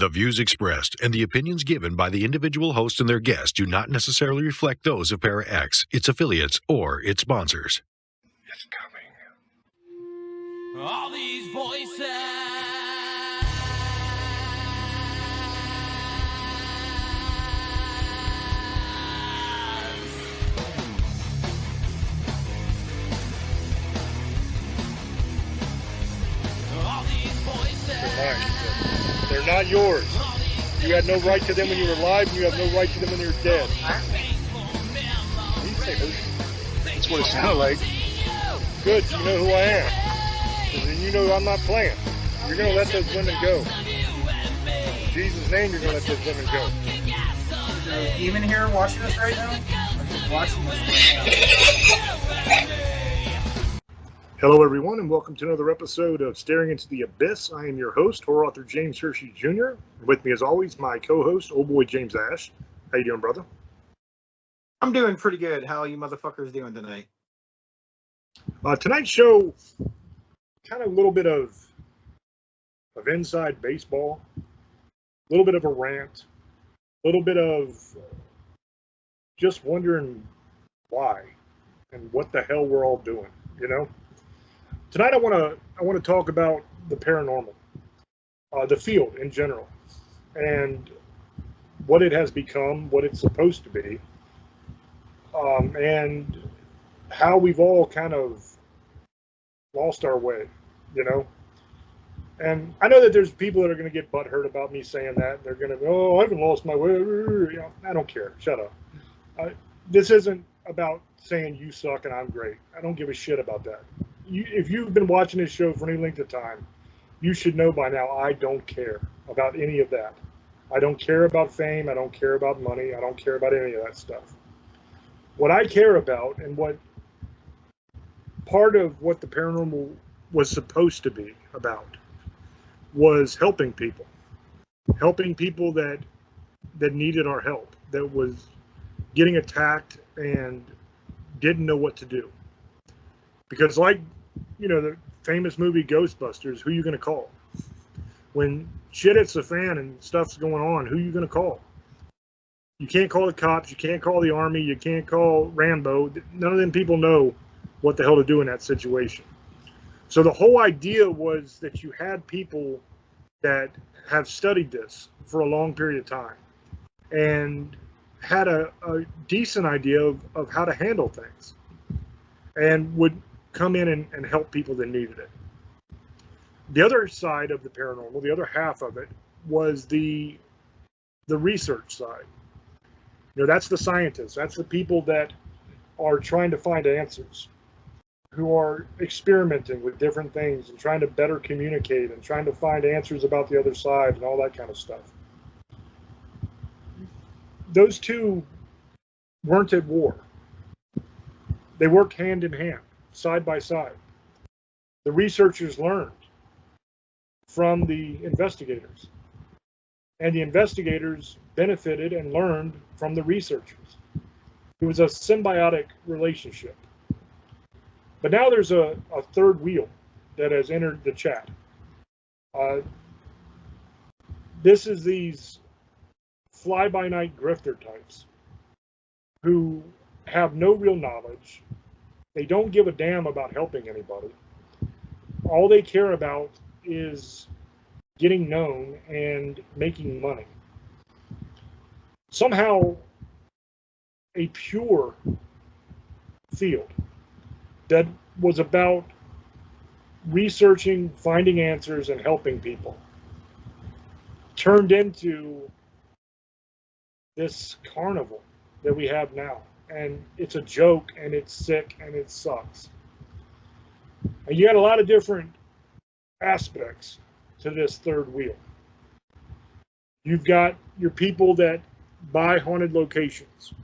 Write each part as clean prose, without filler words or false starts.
The views expressed and the opinions given by the individual host and their guests do not necessarily reflect those of ParaX, its affiliates, or its sponsors. It's coming. All these voices. All these voices. They're not yours. You had no right to them when you were alive, and you have no right to them when you're dead. That's what it sounded like. Good, you know who I am. And you know I'm not playing. You're going to let those women go. In Jesus' name, you're going to let those women go. Is there a demon here watching us right now? I'm just watching this right now. Hello, everyone, and welcome to another episode of Staring into the Abyss. I am your host, horror author James Hershey Jr. With me, as always, my co-host, old boy James Ash. How you doing, brother? I'm doing pretty good. How are you motherfuckers doing tonight? Tonight's show, kind of a little bit of inside baseball, a little bit of a rant, a little bit of just wondering why and what the hell we're all doing, you know? Tonight I want to talk about the paranormal, the field in general, and what it has become, what it's supposed to be, and how we've all kind of lost our way, you know? And I know that there's people that are going to get butthurt about me saying that. They're going to go, oh, I haven't lost my way. You know, I don't care. Shut up. This isn't about saying you suck and I'm great. I don't give a shit about that. If you've been watching this show for any length of time, you should know by now I don't care about any of that. I don't care about fame. I don't care about money. I don't care about any of that stuff. What I care about, and what part of what the paranormal was supposed to be about, was helping people that needed our help, that was getting attacked and didn't know what to do. Because, like, you know, the famous movie Ghostbusters, who are you going to call? When shit hits the fan and stuff's going on, who are you going to call? You can't call the cops, you can't call the army, you can't call Rambo. None of them people know what the hell to do in that situation. So the whole idea was that you had people that have studied this for a long period of time and had a decent idea of how to handle things and would come in and help people that needed it. The other side of the paranormal, the other half of it, was the research side. You know, that's the scientists. That's the people that are trying to find answers, who are experimenting with different things and trying to better communicate and trying to find answers about the other side and all that kind of stuff. Those two weren't at war. They worked hand in hand, side by side. The researchers learned from the investigators, and the investigators benefited and learned from the researchers. It was a symbiotic relationship. But now there's a third wheel that has entered the chat. This is these fly-by-night grifter types who have no real knowledge. They don't give a damn about helping anybody. All they care about is getting known and making money. Somehow, a pure field that was about researching, finding answers, and helping people turned into this carnival that we have now. And it's a joke, and it's sick, and it sucks. And you got a lot of different aspects to this third wheel. You've got your people that buy haunted locations,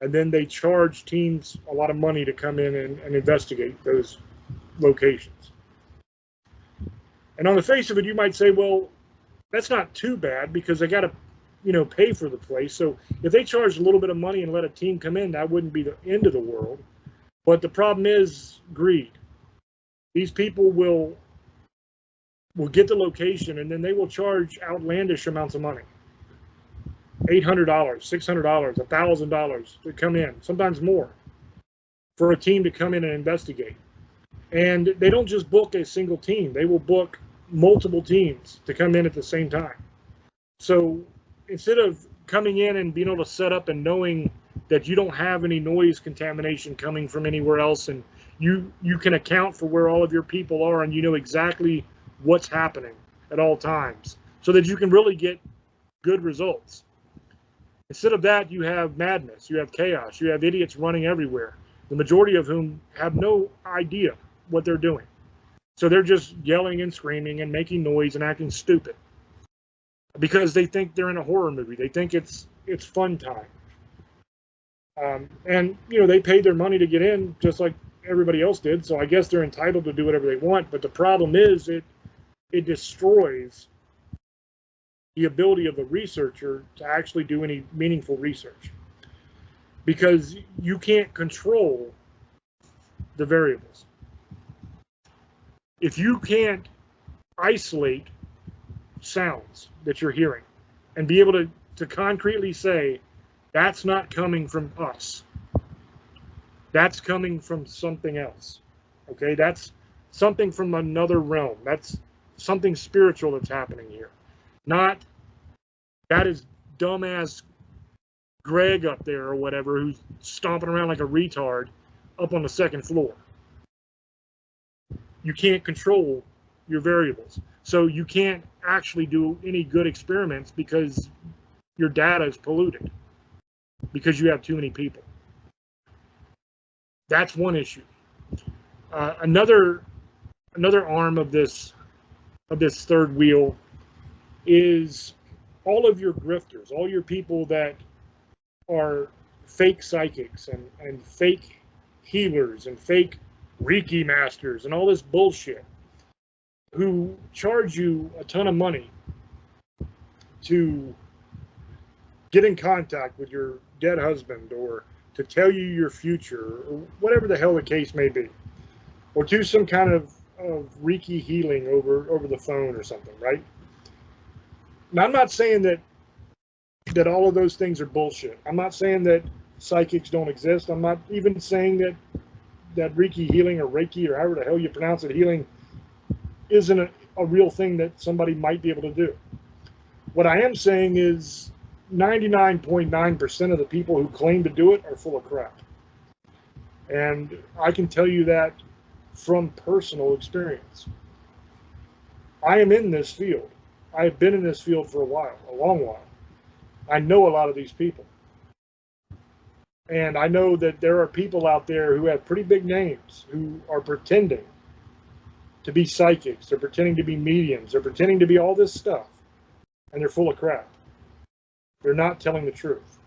and then they charge teams a lot of money to come in and investigate those locations. And on the face of it, you might say, well, that's not too bad because they got to, you know, pay for the place. So if they charged a little bit of money and let a team come in, that wouldn't be the end of the world. But the problem is greed. These people will will get the location, and then they will charge outlandish amounts of money. $800, $600, $1,000 to come in, sometimes more, for a team to come in and investigate. And they don't just book a single team. They will book multiple teams to come in at the same time. So instead of coming in and being able to set up and knowing that you don't have any noise contamination coming from anywhere else, and you can account for where all of your people are, and you know exactly what's happening at all times, so that you can really get good results. Instead of that, you have madness, you have chaos, you have idiots running everywhere, the majority of whom have no idea what they're doing. So they're just yelling and screaming and making noise and acting stupid because they think they're in a horror movie. They think it's fun time. And, you know, they paid their money to get in just like everybody else did. So I guess they're entitled to do whatever they want. But the problem is it destroys the ability of the researcher to actually do any meaningful research, because you can't control the variables. If you can't isolate sounds that you're hearing and be able to concretely say, that's not coming from us, that's coming from something else, okay? That's something from another realm. That's something spiritual that's happening here. Not, that is dumbass Greg up there or whatever who's stomping around like a retard up on the second floor. You can't control your variables. So you can't actually do any good experiments because your data is polluted because you have too many people. That's one issue. Another arm of this third wheel is all of your grifters, all your people that are fake psychics and fake healers and fake Reiki masters and all this bullshit, who charge you a ton of money to get in contact with your dead husband, or to tell you your future, or whatever the hell the case may be, or do some kind of Reiki healing over the phone or something, right? Now, I'm not saying that all of those things are bullshit. I'm not saying that psychics don't exist. I'm not even saying that Reiki healing or Reiki or however the hell you pronounce it, healing, isn't a real thing that somebody might be able to do. What I am saying is 99.9% of the people who claim to do it are full of crap. And I can tell you that from personal experience. I am in this field. I have been in this field for a long while. I know a lot of these people. And I know that there are people out there who have pretty big names who are pretending to be psychics. They're pretending to be mediums. They're pretending to be all this stuff. And they're full of crap. They're not telling the truth.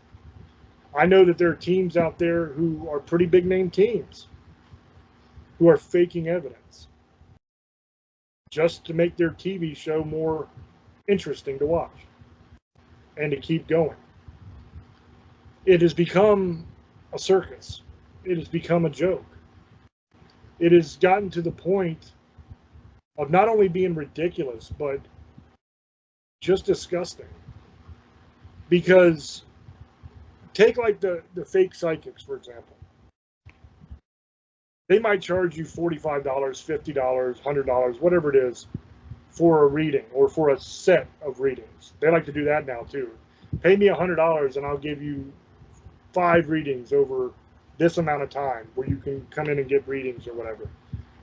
I know that there are teams out there who are pretty big name teams who are faking evidence just to make their TV show more interesting to watch and to keep going. It has become a circus. It has become a joke. It has gotten to the point of not only being ridiculous, but just disgusting. Because take like the fake psychics, for example. They might charge you $45, $50, $100, whatever it is, for a reading or for a set of readings. They like to do that now too. Pay me $100 and I'll give you 5 readings over this amount of time where you can come in and get readings or whatever.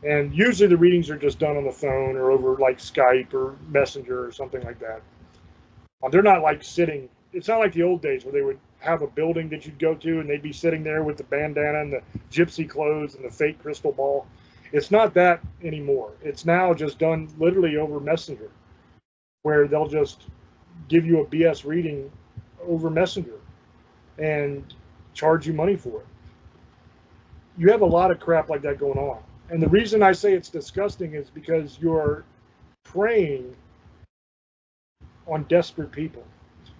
And usually the readings are just done on the phone or over like Skype or Messenger or something like that. They're not like sitting. It's not like the old days where they would have a building that you'd go to and they'd be sitting there with the bandana and the gypsy clothes and the fake crystal ball. It's not that anymore. It's now just done literally over Messenger, where they'll just give you a BS reading over Messenger and charge you money for it. You have a lot of crap like that going on. And the reason I say it's disgusting is because you're preying on desperate people.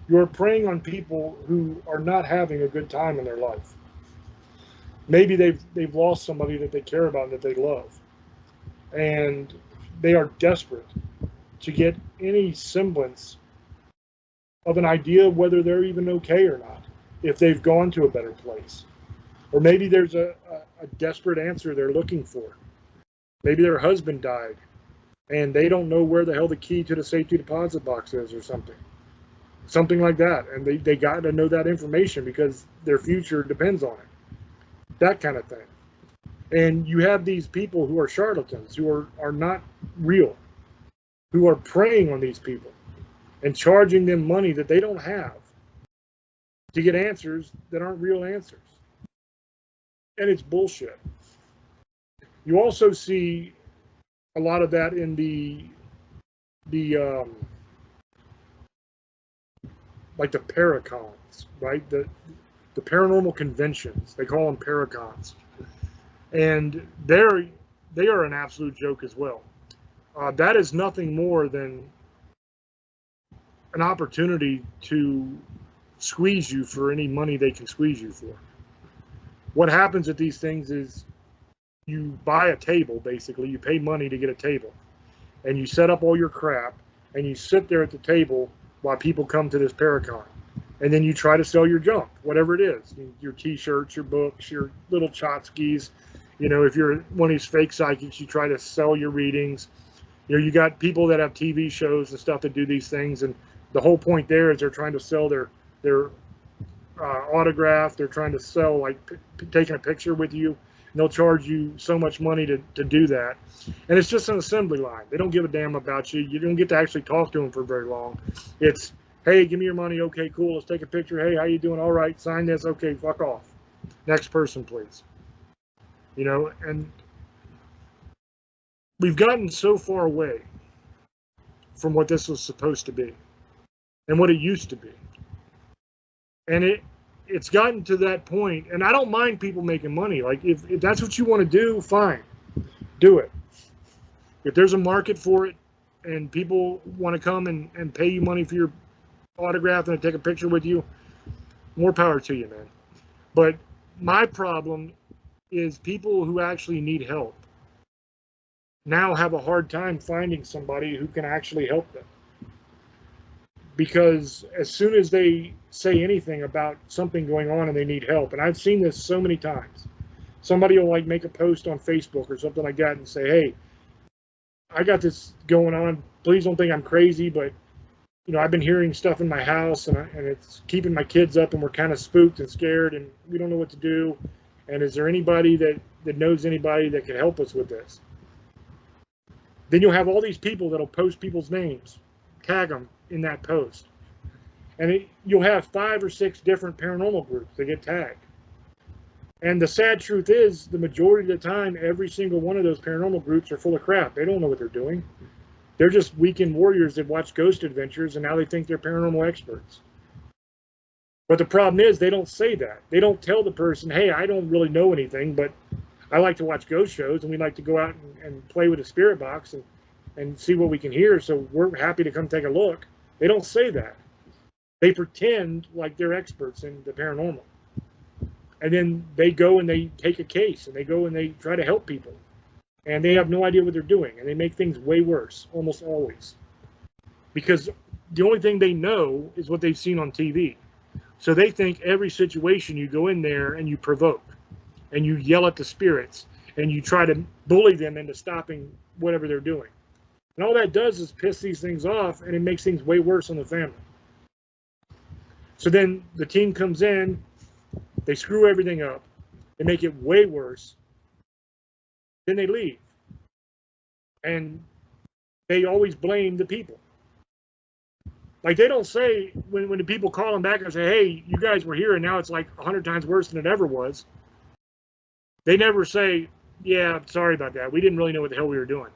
You're preying on people who are not having a good time in their life. Maybe they've lost somebody that they care about and that they love. And they are desperate to get any semblance of an idea of whether they're even okay or not, if they've gone to a better place. Or maybe there's a desperate answer they're looking for. Maybe their husband died and they don't know where the hell the key to the safety deposit box is or something. Something like that. And they got to know that information because their future depends on it. That kind of thing. And you have these people who are charlatans, who are not real, who are preying on these people and charging them money that they don't have to get answers that aren't real answers. And it's bullshit. You also see a lot of that in the like the paracons, right? The paranormal conventions. They call them paracons. And they are an absolute joke as well. That is nothing more than an opportunity to squeeze you for any money they can squeeze you for. What happens at these things is you buy a table, basically. You pay money to get a table. And you set up all your crap, and you sit there at the table while people come to this paracon. And then you try to sell your junk, whatever it is. Your T-shirts, your books, your little tchotchkes. You know, if you're one of these fake psychics, you try to sell your readings. You know, you got people that have TV shows and stuff that do these things. And the whole point there is they're trying to sell their autograph. They're trying to sell, like, taking a picture with you. And they'll charge you so much money to do that. And it's just an assembly line. They don't give a damn about you. You don't get to actually talk to them for very long. It's, hey, give me your money. Okay, cool. Let's take a picture. Hey, how you doing? All right, sign this. Okay, fuck off. Next person, please. You know, and we've gotten so far away from what this was supposed to be and what it used to be. And it's gotten to that point, and I don't mind people making money. Like, if that's what you want to do, fine. Do it. If there's a market for it and people want to come and pay you money for your autograph and take a picture with you, more power to you, man. But my problem is people who actually need help now have a hard time finding somebody who can actually help them. Because as soon as they say anything about something going on and they need help, and I've seen this so many times, somebody will like make a post on Facebook or something like that and say, hey, I got this going on. Please don't think I'm crazy, but you know, I've been hearing stuff in my house and it's keeping my kids up and we're kind of spooked and scared and we don't know what to do. And is there anybody that knows anybody that could help us with this? Then you'll have all these people that'll post people's names, tag them in that post. And you'll have 5 or 6 different paranormal groups that get tagged. And the sad truth is, the majority of the time, every single one of those paranormal groups are full of crap. They don't know what they're doing. They're just weekend warriors that watch ghost adventures and now they think they're paranormal experts. But the problem is they don't say that. They don't tell the person, hey, I don't really know anything, but I like to watch ghost shows and we like to go out and play with a spirit box and see what we can hear, so we're happy to come take a look. They don't say that. They pretend like they're experts in the paranormal. And then they go and they take a case and they go and they try to help people. And they have no idea what they're doing. And they make things way worse, almost always. Because the only thing they know is what they've seen on TV. So they think every situation you go in there and you provoke. And you yell at the spirits. And you try to bully them into stopping whatever they're doing. And all that does is piss these things off. And it makes things way worse on the family. So then the team comes in. They screw everything up. They make it way worse. Then they leave. And they always blame the people. Like, they don't say, when the people call them back and say, hey, you guys were here and now it's like 100 times worse than it ever was. They never say, yeah, sorry about that. We didn't really know what the hell we were doing.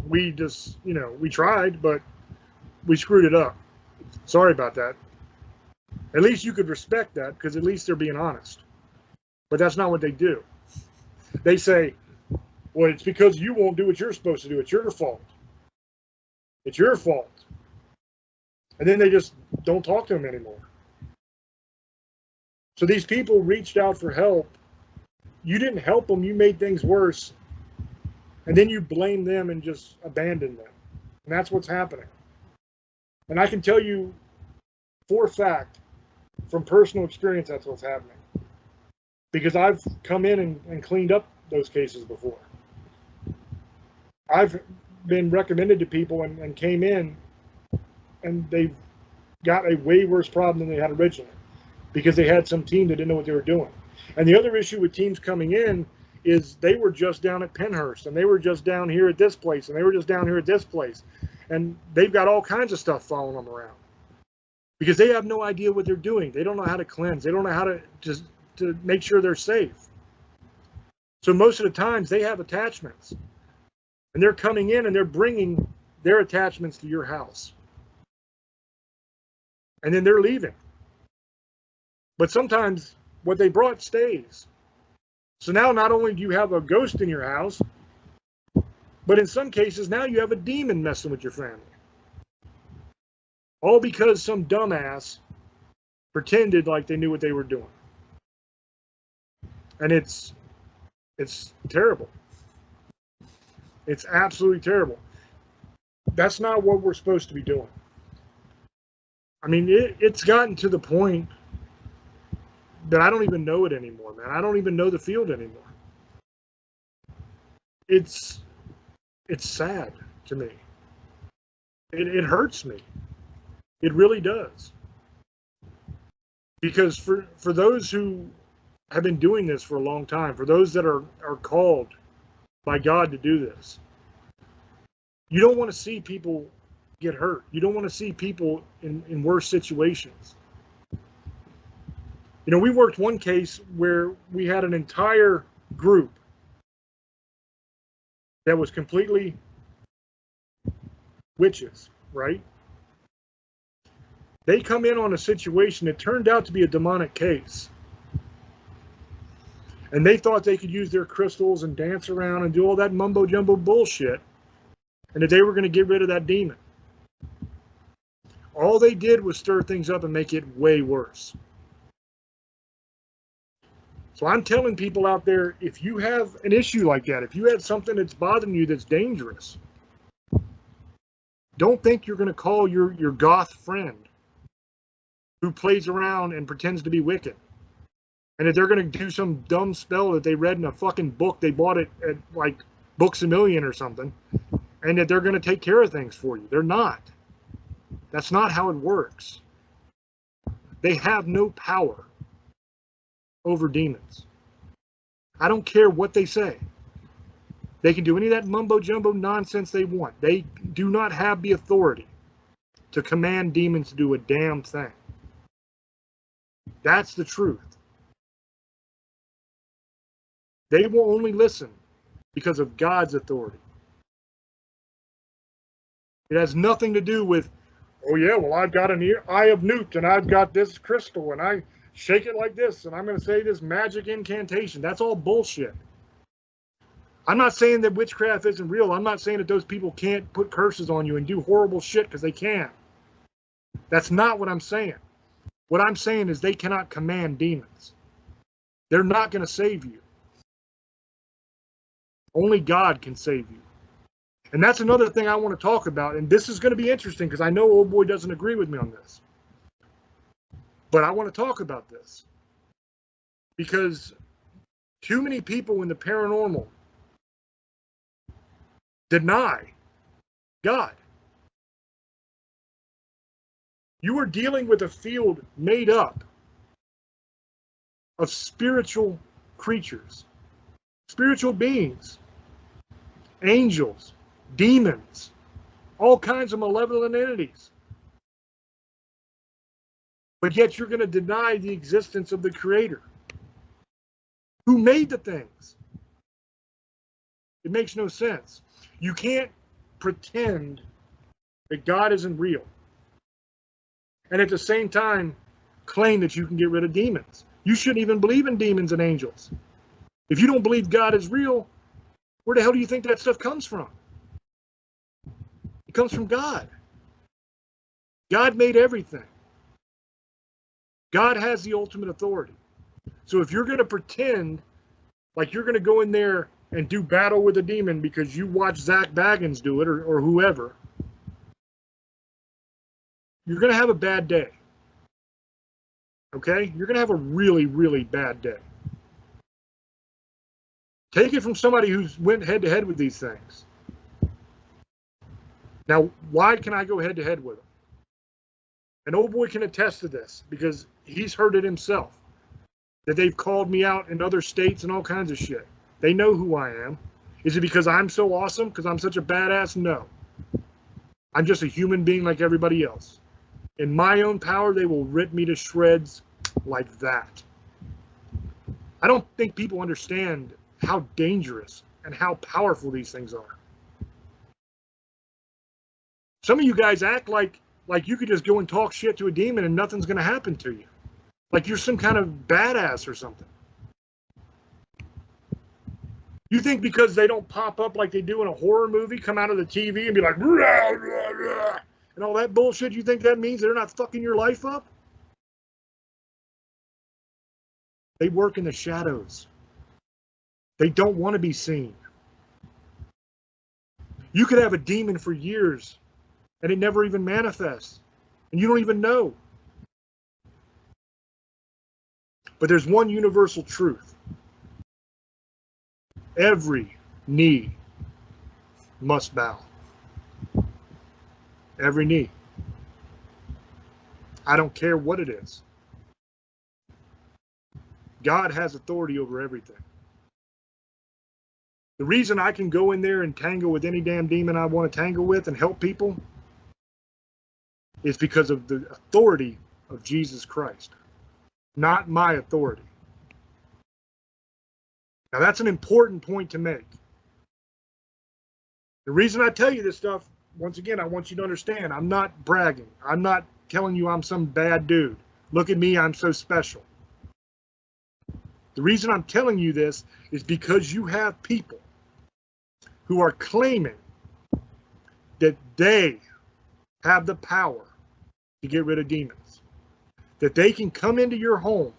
We just, you know, we tried, but we screwed it up. Sorry about that. At least you could respect that, because at least they're being honest. But that's not what they do. They say, well, it's because you won't do what you're supposed to do. It's your fault. It's your fault. And then they just don't talk to them anymore. So these people reached out for help. You didn't help them. You made things worse. And then you blame them and just abandon them. And that's what's happening. And I can tell you for a fact, from personal experience, that's what's happening. Because I've come in and cleaned up those cases before. I've been recommended to people and came in and they've got a way worse problem than they had originally because they had some team that didn't know what they were doing. And the other issue with teams coming in is they were just down at Pennhurst and they were just down here at this place and they were just down here at this place. And they've got all kinds of stuff following them around because they have no idea what they're doing. They don't know how to cleanse. They don't know how to make sure they're safe. So most of the times they have attachments and they're coming in and they're bringing their attachments to your house. And then they're leaving. But sometimes what they brought stays. So now not only do you have a ghost in your house, but in some cases now you have a demon messing with your family. All because some dumbass pretended like they knew what they were doing. And it's terrible. It's absolutely terrible. That's not what we're supposed to be doing. I mean, it's gotten to the point that I don't even know it anymore, man. I don't even know the field anymore. It's sad to me. It hurts me. It really does. Because for those who have been doing this for a long time, for those that are called by God to do this, you don't want to see people get hurt. You don't want to see people in worse situations. You know, we worked one case where we had an entire group that was completely witches, right? They come in on a situation that turned out to be a demonic case. And they thought they could use their crystals and dance around and do all that mumbo jumbo bullshit. And that they were going to get rid of that demon. All they did was stir things up and make it way worse. So I'm telling people out there, if you have an issue like that, if you have something that's bothering you that's dangerous, don't think you're going to call your goth friend who plays around and pretends to be Wiccan. And that they're going to do some dumb spell that they read in a fucking book they bought it at like Books A Million or something. And that they're going to take care of things for you. They're not. That's not how it works. They have no power over demons. I don't care what they say. They can do any of that mumbo jumbo nonsense they want. They do not have the authority to command demons to do a damn thing. That's the truth. They will only listen because of God's authority. It has nothing to do with, oh yeah, well I've got an eye of newt and I've got this crystal and I shake it like this and I'm going to say this magic incantation. That's all bullshit. I'm not saying that witchcraft isn't real. I'm not saying that those people can't put curses on you and do horrible shit because they can. That's not what I'm saying. What I'm saying is they cannot command demons. They're not going to save you. Only God can save you. And that's another thing I want to talk about. And this is going to be interesting because I know old boy doesn't agree with me on this. But I want to talk about this. Because too many people in the paranormal deny God. You are dealing with a field made up of spiritual creatures, spiritual beings, angels, demons, all kinds of malevolent entities. But yet you're going to deny the existence of the Creator who made the things. It makes no sense. You can't pretend that God isn't real and at the same time claim that you can get rid of demons. You shouldn't even believe in demons and angels. If you don't believe God is real, where the hell do you think that stuff comes from? It comes from God. God made everything. God has the ultimate authority. So if you're going to pretend like you're going to go in there and do battle with a demon because you watch Zach Baggins do it or whoever, you're going to have a bad day. Okay? You're going to have a really, really bad day. Take it from somebody who's went head to head with these things. Now, why can I go head to head with them? An old boy can attest to this because he's heard it himself. That they've called me out in other states and all kinds of shit. They know who I am. Is it because I'm so awesome? Because I'm such a badass? No. I'm just a human being like everybody else. In my own power, they will rip me to shreds like that. I don't think people understand how dangerous and how powerful these things are. Some of you guys act like you could just go and talk shit to a demon and nothing's going to happen to you. Like you're some kind of badass or something. You think because they don't pop up like they do in a horror movie, come out of the TV and be like, rah, rah, rah, and all that bullshit, you think that means they're not fucking your life up? They work in the shadows. They don't want to be seen. You could have a demon for years and it never even manifests. And you don't even know. But there's one universal truth. Every knee must bow. Every knee. I don't care what it is. God has authority over everything. The reason I can go in there and tangle with any damn demon I want to tangle with and help people is because of the authority of Jesus Christ, not my authority. Now that's an important point to make. The reason I tell you this stuff, once again, I want you to understand, I'm not bragging. I'm not telling you I'm some bad dude. Look at me, I'm so special. The reason I'm telling you this is because you have people who are claiming that they have the power to get rid of demons. That they can come into your home,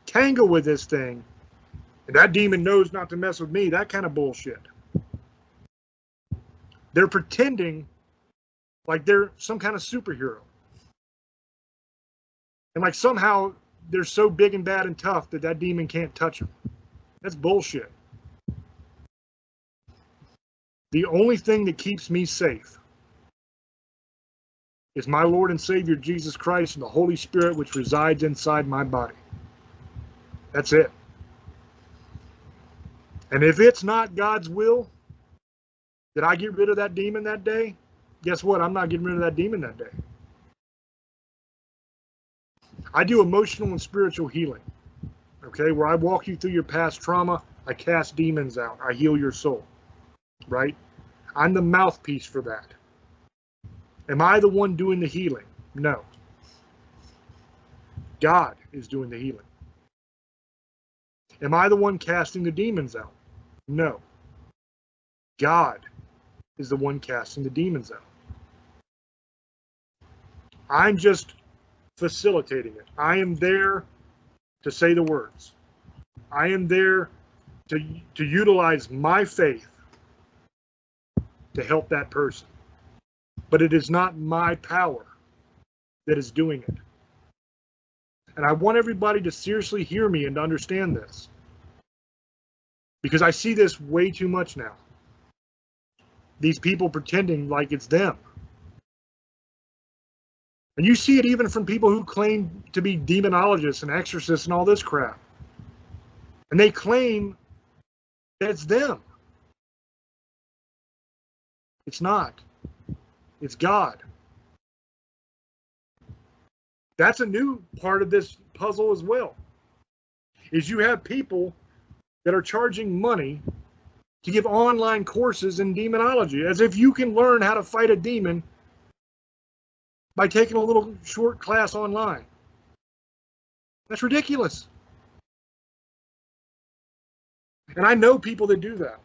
tangle with this thing, and that demon knows not to mess with me, that kind of bullshit. They're pretending like they're some kind of superhero. And like somehow they're so big and bad and tough that that demon can't touch them. That's bullshit. The only thing that keeps me safe is my Lord and Savior Jesus Christ and the Holy Spirit which resides inside my body. That's it. And if it's not God's will that I get rid of that demon that day, guess what? I'm not getting rid of that demon that day. I do emotional and spiritual healing, okay, where I walk you through your past trauma. I cast demons out. I heal your soul, right? I'm the mouthpiece for that. Am I the one doing the healing? No. God is doing the healing. Am I the one casting the demons out? No. God is the one casting the demons out. I'm just facilitating it. I am there to say the words. I am there to utilize my faith to help that person. But it is not my power that is doing it. And I want everybody to seriously hear me and to understand this. Because I see this way too much now. These people pretending like it's them. And you see it even from people who claim to be demonologists and exorcists and all this crap. And they claim that it's them. It's not. It's God. That's a new part of this puzzle as well. Is you have people that are charging money to give online courses in demonology, as if you can learn how to fight a demon by taking a little short class online. That's ridiculous. And I know people that do that.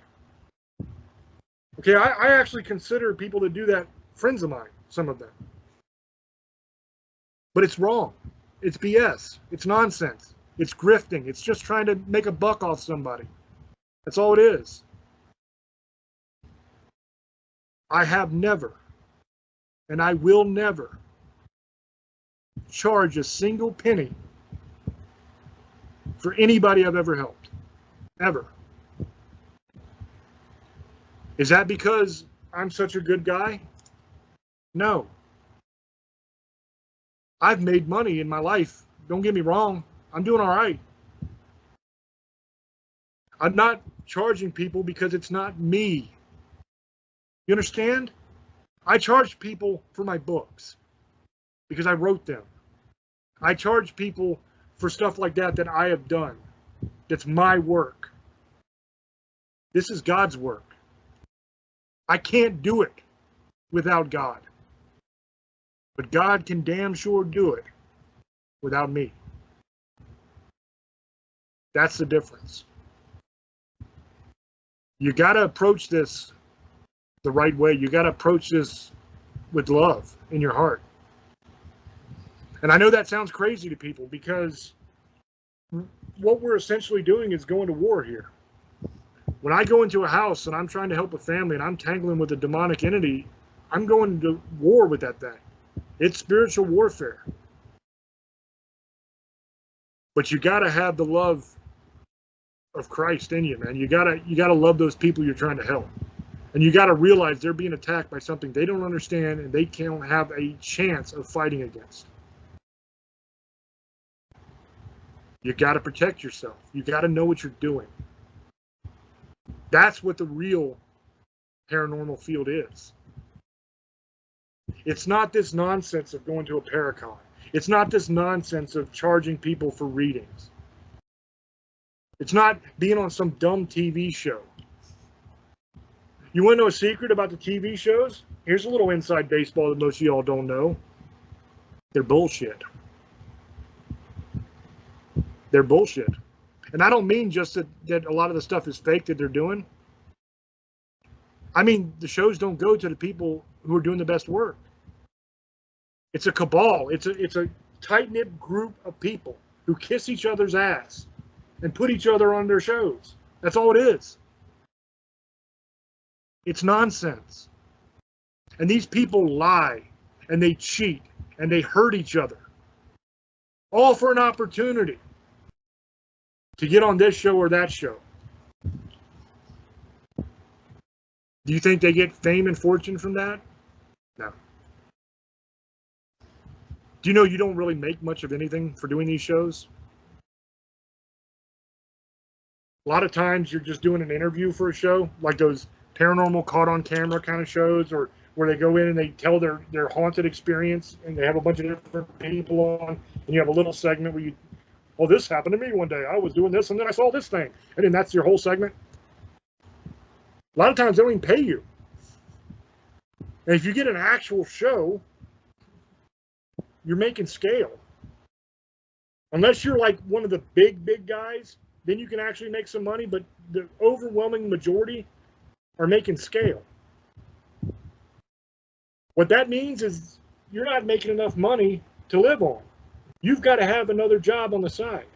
Okay, I actually consider people that do that friends of mine, some of them. But it's wrong. It's BS. It's nonsense. It's grifting. It's just trying to make a buck off somebody. That's all it is. I have never, and I will never, charge a single penny for anybody I've ever helped. Ever. Is that because I'm such a good guy? No. I've made money in my life. Don't get me wrong. I'm doing all right. I'm not charging people because it's not me. You understand? I charge people for my books because I wrote them. I charge people for stuff like that that I have done. That's my work. This is God's work. I can't do it without God. But God can damn sure do it without me. That's the difference. You got to approach this the right way. You got to approach this with love in your heart. And I know that sounds crazy to people because what we're essentially doing is going to war here. When I go into a house and I'm trying to help a family and I'm tangling with a demonic entity, I'm going to war with that thing. It's spiritual warfare. But you got to have the love of Christ in you, man. You got to love those people you're trying to help. And you got to realize they're being attacked by something they don't understand and they can't have a chance of fighting against. You got to protect yourself. You got to know what you're doing. That's what the real paranormal field is. It's not this nonsense of going to a paracon. It's not this nonsense of charging people for readings. It's not being on some dumb TV show. You want to know a secret about the TV shows? Here's a little inside baseball that most of y'all don't know. They're bullshit. They're bullshit. And I don't mean just that a lot of the stuff is fake that they're doing. I mean, the shows don't go to the people who are doing the best work. It's a cabal. It's a tight-knit group of people who kiss each other's ass and put each other on their shows. That's all it is. It's nonsense. And these people lie and they cheat and they hurt each other. All for an opportunity to get on this show or that show. Do you think they get fame and fortune from that? No. Do you know you don't really make much of anything for doing these shows? A lot of times you're just doing an interview for a show, like those paranormal caught on camera kind of shows, or where they go in and they tell their haunted experience and they have a bunch of different people on, and you have a little segment where oh, this happened to me one day. I was doing this and then I saw this thing. And then that's your whole segment. A lot of times they don't even pay you. And if you get an actual show, you're making scale. Unless you're like one of the big guys, then you can actually make some money, but the overwhelming majority are making scale. What that means is you're not making enough money to live on. You've got to have another job on the side.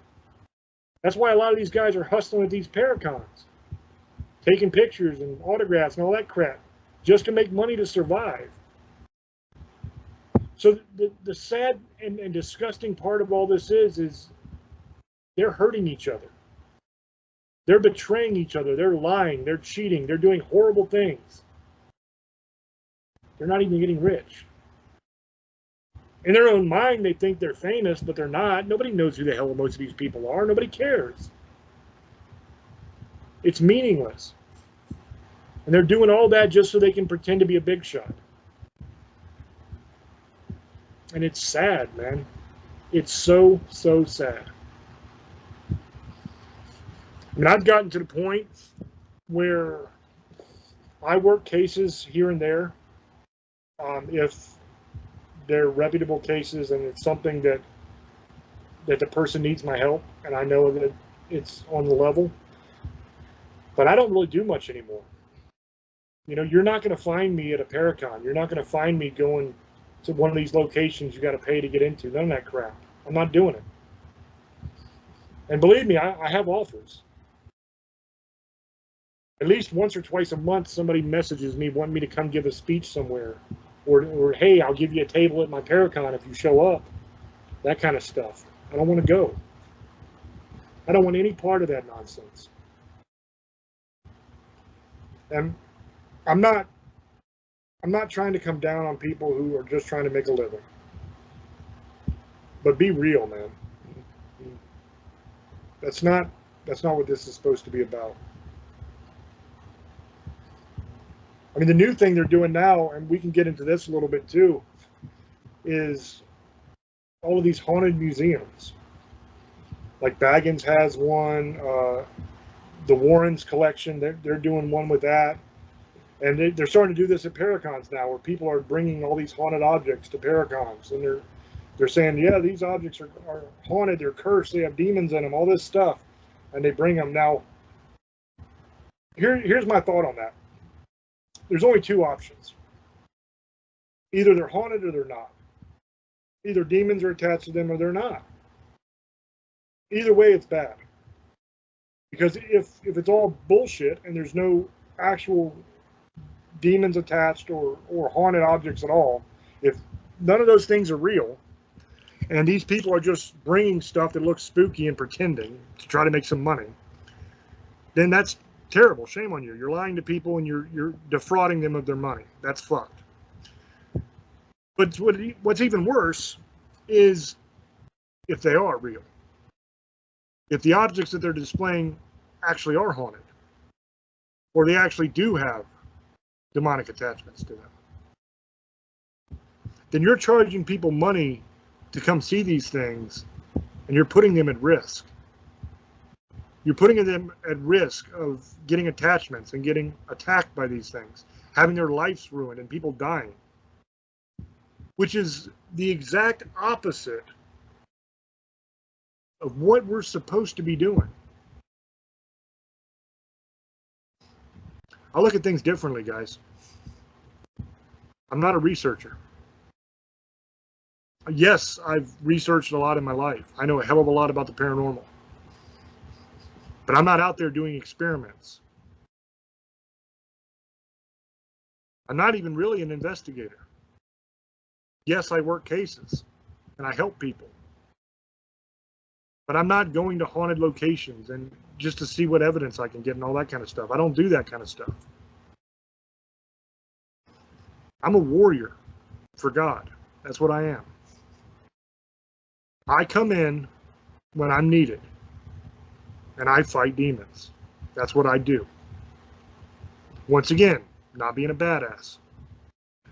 That's why a lot of these guys are hustling at these paracons, taking pictures and autographs and all that crap, just to make money to survive. So the sad and disgusting part of all this is they're hurting each other. They're betraying each other. They're lying. They're cheating. They're doing horrible things. They're not even getting rich. In their own mind, they think they're famous, but they're not. Nobody knows who the hell most of these people are. Nobody cares. It's meaningless. And they're doing all that just so they can pretend to be a big shot. And it's sad, man. It's so sad. I mean, I've gotten to the point where I work cases here and there. If they're reputable cases and it's something that the person needs my help, and I know that it's on the level. But I don't really do much anymore. You know, you're not going to find me at a paracon. You're not going to find me going to one of these locations you got to pay to get into. None of that crap. I'm not doing it. And believe me, I have offers. At least once or twice a month, somebody messages me wanting me to come give a speech somewhere. Or hey, I'll give you a table at my paracon if you show up. that kind of stuff. I don't want to go. I don't want any part of that nonsense. And I'm not trying to come down on people who are just trying to make a living. But be real, man. That's not what this is supposed to be about. I mean, the new thing they're doing now, and we can get into this a little bit too, is all of these haunted museums. Like Baggins has one, the Warrens collection, they're doing one with that. And they're starting to do this at Paracons now, where people are bringing all these haunted objects to Paracons. And they're saying, yeah, these objects are haunted, they're cursed, they have demons in them, all this stuff. And they bring them. Now, here's my thought on that. There's only two options. Either they're haunted or they're not. Either demons are attached to them or they're not. Either way, it's bad. Because if it's all bullshit and there's no actual demons attached or haunted objects at all, if none of those things are real, and these people are just bringing stuff that looks spooky and pretending to try to make some money, then that's terrible. Shame on you. You're lying to people and you're defrauding them of their money. That's fucked. But what's even worse is if they are real. If the objects that they're displaying actually are haunted, or they actually do have demonic attachments to them, then you're charging people money to come see these things, and you're putting them at risk. You're putting them at risk of getting attachments and getting attacked by these things, having their lives ruined and people dying, which is the exact opposite of what we're supposed to be doing. I look at things differently, guys. I'm not a researcher. Yes, I've researched a lot in my life. I know a hell of a lot about the paranormal. But I'm not out there doing experiments. I'm not even really an investigator. Yes, I work cases and I help people. But I'm not going to haunted locations and just to see what evidence I can get and all that kind of stuff. I don't do that kind of stuff. I'm a warrior for God. That's what I am. I come in when I'm needed, and I fight demons. That's what I do. Once again, not being a badass.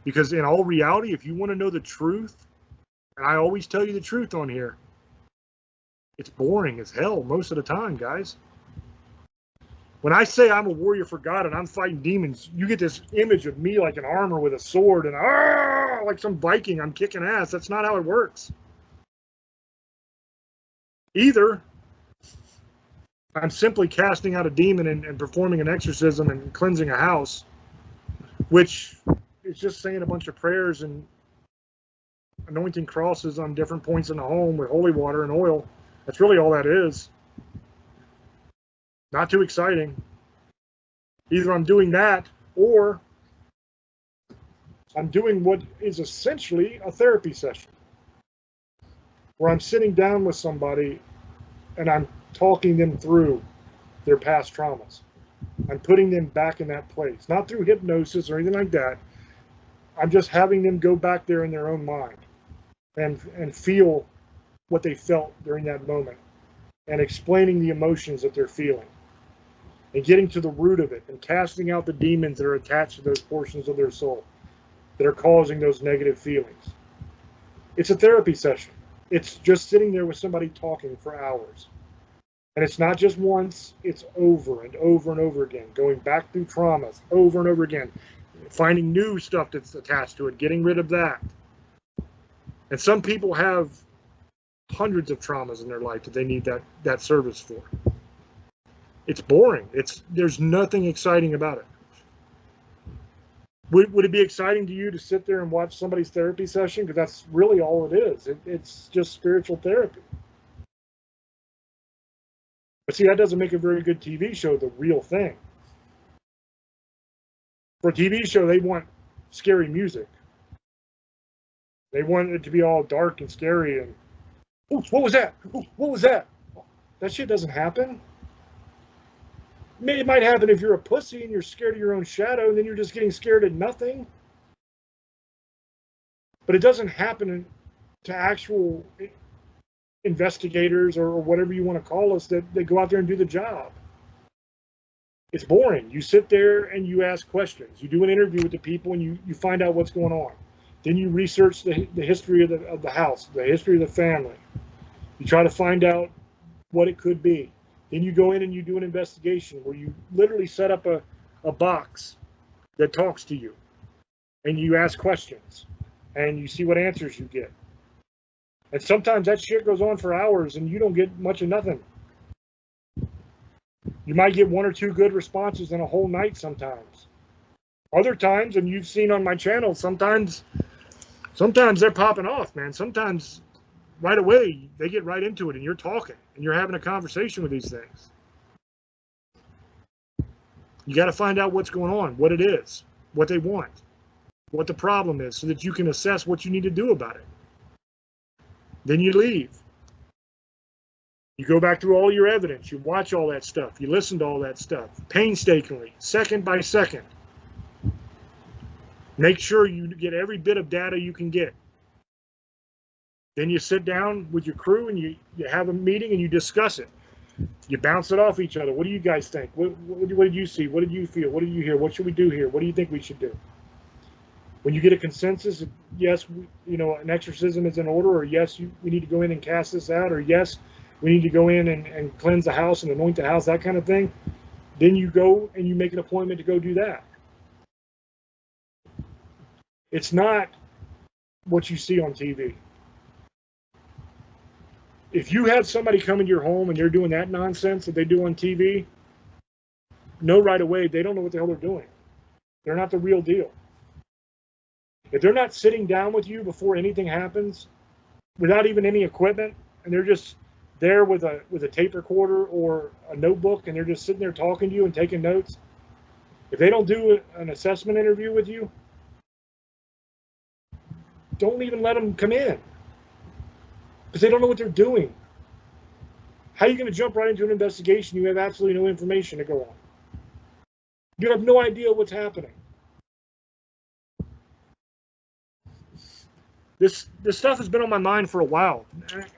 Because in all reality, if you want to know the truth, and I always tell you the truth on here, it's boring as hell most of the time, guys. When I say I'm a warrior for God and I'm fighting demons, you get this image of me like an armor with a sword and like some Viking, I'm kicking ass. That's not how it works. Either I'm simply casting out a demon and performing an exorcism and cleansing a house, which is just saying a bunch of prayers and anointing crosses on different points in the home with holy water and oil. That's really all that is. Not too exciting. Either I'm doing that or I'm doing what is essentially a therapy session, where I'm sitting down with somebody and I'm talking them through their past traumas. I'm putting them back in that place, not through hypnosis or anything like that. I'm just having them go back there in their own mind and feel what they felt during that moment and explaining the emotions that they're feeling and getting to the root of it and casting out the demons that are attached to those portions of their soul that are causing those negative feelings. It's a therapy session. It's just sitting there with somebody talking for hours. And it's not just once, it's over and over and over again, going back through traumas over and over again, finding new stuff that's attached to it, getting rid of that. And some people have hundreds of traumas in their life that they need that service for. It's boring. There's nothing exciting about it. Would it be exciting to you to sit there and watch somebody's therapy session? Because that's really all it is. It's just spiritual therapy. But see, that doesn't make a very good TV show the real thing. For a TV show, they want scary music. They want it to be all dark and scary and Oops, what was that? Ooh, what was that? That shit doesn't happen. It might happen if you're a pussy and you're scared of your own shadow, and then you're just getting scared at nothing. But it doesn't happen to actual investigators or whatever you want to call us that go out there and do the job. It's boring. You sit there and you ask questions. You do an interview with the people and you find out what's going on. Then you research the history of the house, the history of the family. You try to find out what it could be. Then you go in and you do an investigation where you literally set up a box that talks to you. And you ask questions. And you see what answers you get. And sometimes that shit goes on for hours and you don't get much of nothing. You might get one or two good responses in a whole night sometimes. Other times, and you've seen on my channel, sometimes they're popping off, man. Sometimes right away they get right into it and you're talking and you're having a conversation with these things. You got to find out what's going on, what it is, what they want, what the problem is, so that you can assess what you need to do about it. Then you leave. You go back through all your evidence. You watch all that stuff. You listen to all that stuff painstakingly, second by second. Make sure you get every bit of data you can get. Then you sit down with your crew and you have a meeting and you discuss it. You bounce it off each other. What do you guys think? What did you see? What did you feel? What did you hear? What should we do here? What do you think we should do? When you get a consensus, yes, an exorcism is in order, or yes, we need to go in and cast this out, or yes, we need to go in and cleanse the house and anoint the house, that kind of thing. Then you go and you make an appointment to go do that. It's not what you see on TV. If you have somebody come into your home and they're doing that nonsense that they do on TV, know right away they don't know what the hell they're doing. They're not the real deal. If they're not sitting down with you before anything happens, without even any equipment, and they're just there with a tape recorder or a notebook, and they're just sitting there talking to you and taking notes, if they don't do an assessment interview with you, don't even let them come in, because they don't know what they're doing. How are you going to jump right into an investigation? You have absolutely no information to go on. You have no idea what's happening. This stuff has been on my mind for a while,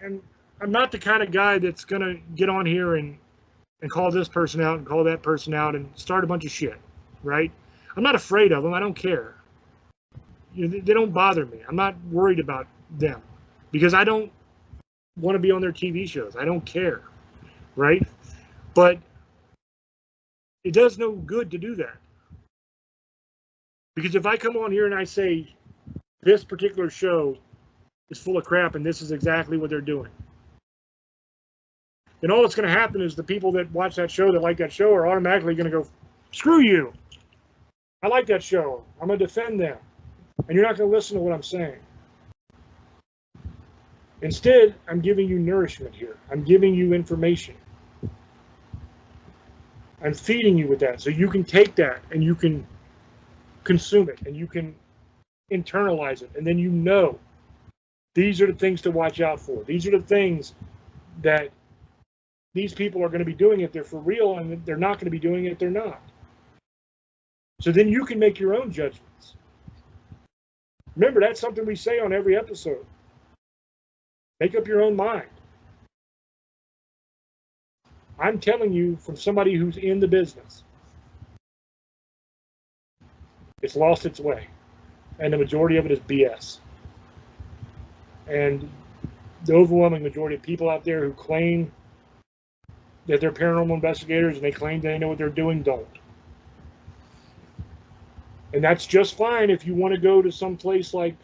and I'm not the kind of guy that's going to get on here and call this person out and call that person out and start a bunch of shit, right? I'm not afraid of them. I don't care. They don't bother me. I'm not worried about them because I don't want to be on their TV shows. I don't care, right? But it does no good to do that. Because if I come on here and I say, this particular show is full of crap and this is exactly what they're doing, then all that's going to happen is the people that watch that show, that like that show, are automatically going to go, screw you. I like that show. I'm going to defend them. And you're not going to listen to what I'm saying. Instead, I'm giving you nourishment here. I'm giving you information. I'm feeding you with that so you can take that and you can consume it and you can internalize it, and then these are the things to watch out for. These are the things that these people are going to be doing if they're for real, and they're not going to be doing it if they're not. So then you can make your own judgments. Remember, that's something we say on every episode. Make up your own mind. I'm telling you from somebody who's in the business. It's lost its way. And the majority of it is BS. And the overwhelming majority of people out there who claim that they're paranormal investigators and they claim they know what they're doing don't. And that's just fine if you want to go to some place like,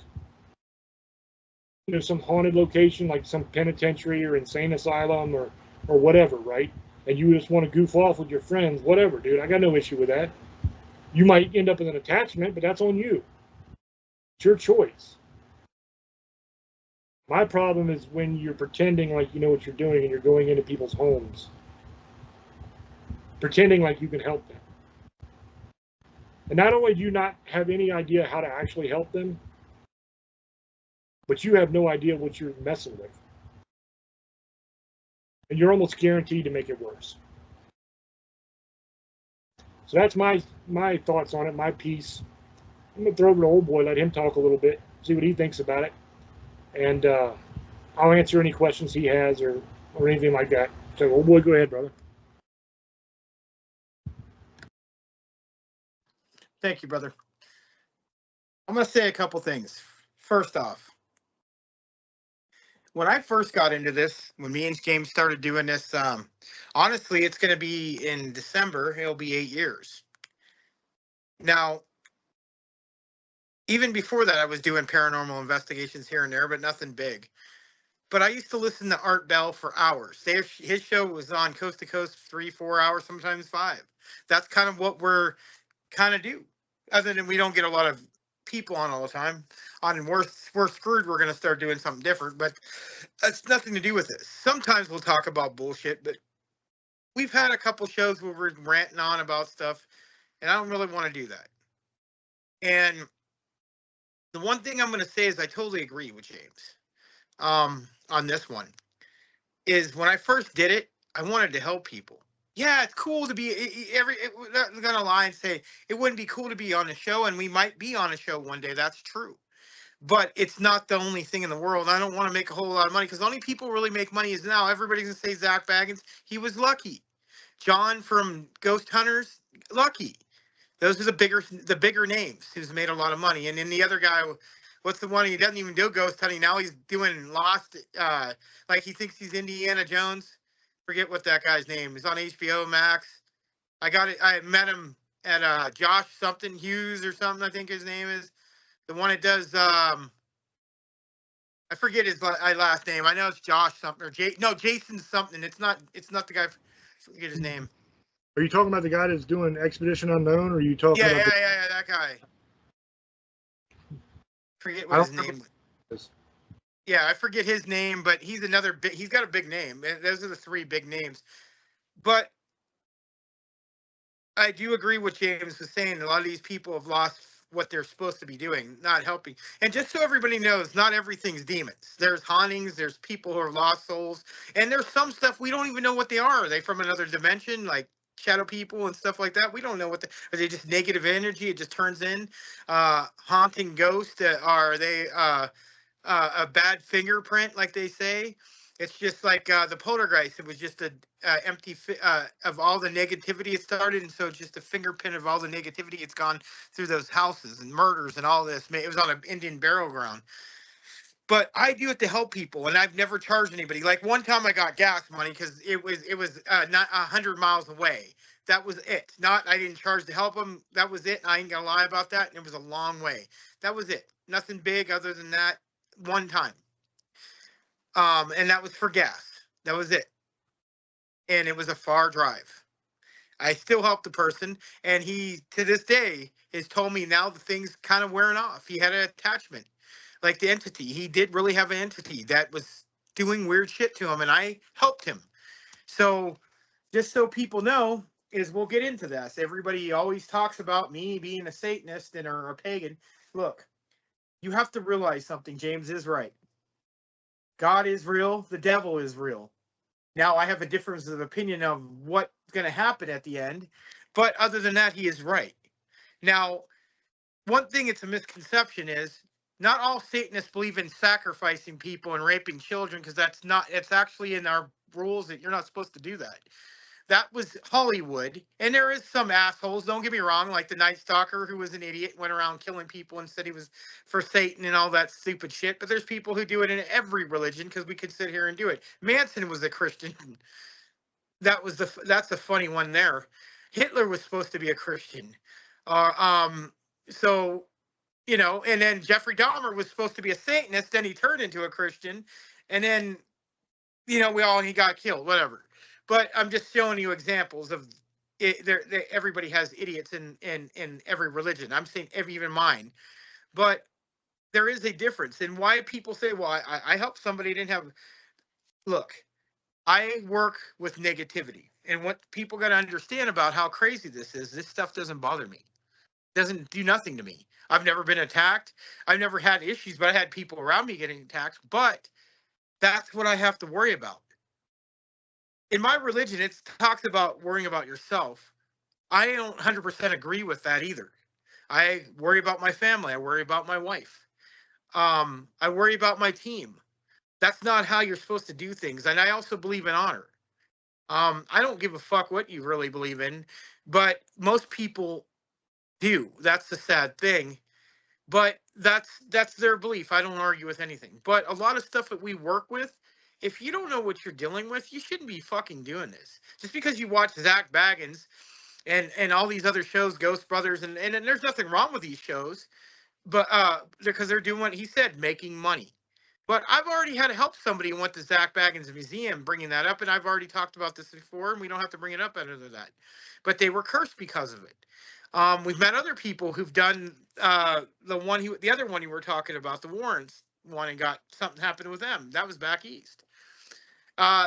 some haunted location like some penitentiary or insane asylum or whatever, right? And you just want to goof off with your friends, whatever, dude. I got no issue with that. You might end up with an attachment, but that's on you. It's your choice. My problem is when you're pretending like you know what you're doing and you're going into people's homes, pretending like you can help them. And not only do you not have any idea how to actually help them, but you have no idea what you're messing with. and you're almost guaranteed to make it worse. So that's my thoughts on it, my piece. I'm gonna throw over to old boy, let him talk a little bit, see what he thinks about it, and I'll answer any questions he has or anything like that. So old boy, go ahead, brother. Thank you, brother. I'm going to say a couple things. First off, when I first got into this, when me and James started doing this, honestly, it's going to be in December. It'll be 8 years. Now, even before that, I was doing paranormal investigations here and there, but nothing big. But I used to listen to Art Bell for hours. His show was on coast to coast 3-4 hours, sometimes 5. That's kind of what we're kind of do. Other than we don't get a lot of people on all the time. On we're screwed. We're gonna start doing something different, but that's nothing to do with this. Sometimes we'll talk about bullshit, but we've had a couple shows where we're ranting on about stuff, and I don't really want to do that. And the one thing I'm gonna say is I totally agree with James on this one. Is when I first did it, I wanted to help people. Yeah, it's cool to be I'm gonna lie and say it wouldn't be cool to be on a show, and we might be on a show one day. That's true, but it's not the only thing in the world. I don't want to make a whole lot of money because the only people who really make money is now. Everybody's gonna say Zach Baggins. He was lucky. John from Ghost Hunters, lucky. Those are the bigger names who's made a lot of money. And then the other guy, what's the one? He doesn't even do ghost hunting now. He's doing Lost. Like he thinks he's Indiana Jones. Forget what that guy's name is on HBO Max. I got it. I met him at Josh something Hughes or something. I think his name is the one that does. I forget his last name. I know it's Josh something or Jason something. It's not the guy. I forget his name. Are you talking about the guy that's doing Expedition Unknown, or are you talking about yeah, that guy. Forget what his name was. Yeah, I forget his name, but he's another big. He's got a big name. Those are the 3 big names. But I do agree with James was saying. A lot of these people have lost what they're supposed to be doing, not helping. And just so everybody knows, not everything's demons. There's hauntings. There's people who are lost souls, and there's some stuff we don't even know what they are. Are they from another dimension, like shadow people and stuff like that? We don't know what are they just negative energy? It just turns in haunting ghosts. Are they a bad fingerprint, like they say? It's just like the poltergeist. It was just a empty of all the negativity it started, and so it's just a fingerprint of all the negativity it's gone through those houses and murders and all this. It was on an Indian burial ground. But I do it to help people, and I've never charged anybody. Like one time, I got gas money because it was not 100 miles away. That was it. I didn't charge to help them. That was it. I ain't gonna lie about that. And it was a long way. That was it. Nothing big other than that. One time. And that was for gas. That was it. And it was a far drive. I still helped the person, and he, to this day, has told me now the thing's kind of wearing off. He had an attachment, like the entity. He did really have an entity that was doing weird shit to him, and I helped him. So, just so people know, is we'll get into this. Everybody always talks about me being a Satanist or a pagan. Look, you have to realize something. James is right. God is real. The devil is real. Now, I have a difference of opinion of what's going to happen at the end. But other than that, he is right. Now, one thing it's a misconception is not all Satanists believe in sacrificing people and raping children, because it's actually in our rules that you're not supposed to do that. That was Hollywood, and there is some assholes, don't get me wrong, like the Night Stalker, who was an idiot, went around killing people and said he was for Satan and all that stupid shit. But there's people who do it in every religion, because we could sit here and do it. Manson was a Christian. That's a funny one there. Hitler was supposed to be a Christian. So, and then Jeffrey Dahmer was supposed to be a Satanist, then he turned into a Christian, and then, he got killed, whatever. But I'm just showing you examples of it. Everybody has idiots in every religion. I'm saying even mine. But there is a difference. And why people say, well, I help somebody didn't have. Look, I work with negativity. And what people got to understand about how crazy this stuff doesn't bother me. It doesn't do nothing to me. I've never been attacked. I've never had issues, but I had people around me getting attacked. But that's what I have to worry about. in my religion, it talks about worrying about yourself. I don't 100% agree with that either. I worry about my family. I worry about my wife. I worry about my team. That's not how you're supposed to do things. And I also believe in honor. I don't give a fuck what you really believe in, but most people do. That's the sad thing. But that's their belief. I don't argue with anything. But a lot of stuff that we work with, if you don't know what you're dealing with, you shouldn't be fucking doing this. Just because you watch Zach Baggins and all these other shows, Ghost Brothers, and there's nothing wrong with these shows, but because they're doing what he said, making money. But I've already had to help somebody who went to Zach Baggins Museum, bringing that up, and I've already talked about this before, and we don't have to bring it up under that. But they were cursed because of it. We've met other people who've done the other one you were talking about, the Warrens one, and got something happened with them. That was back east.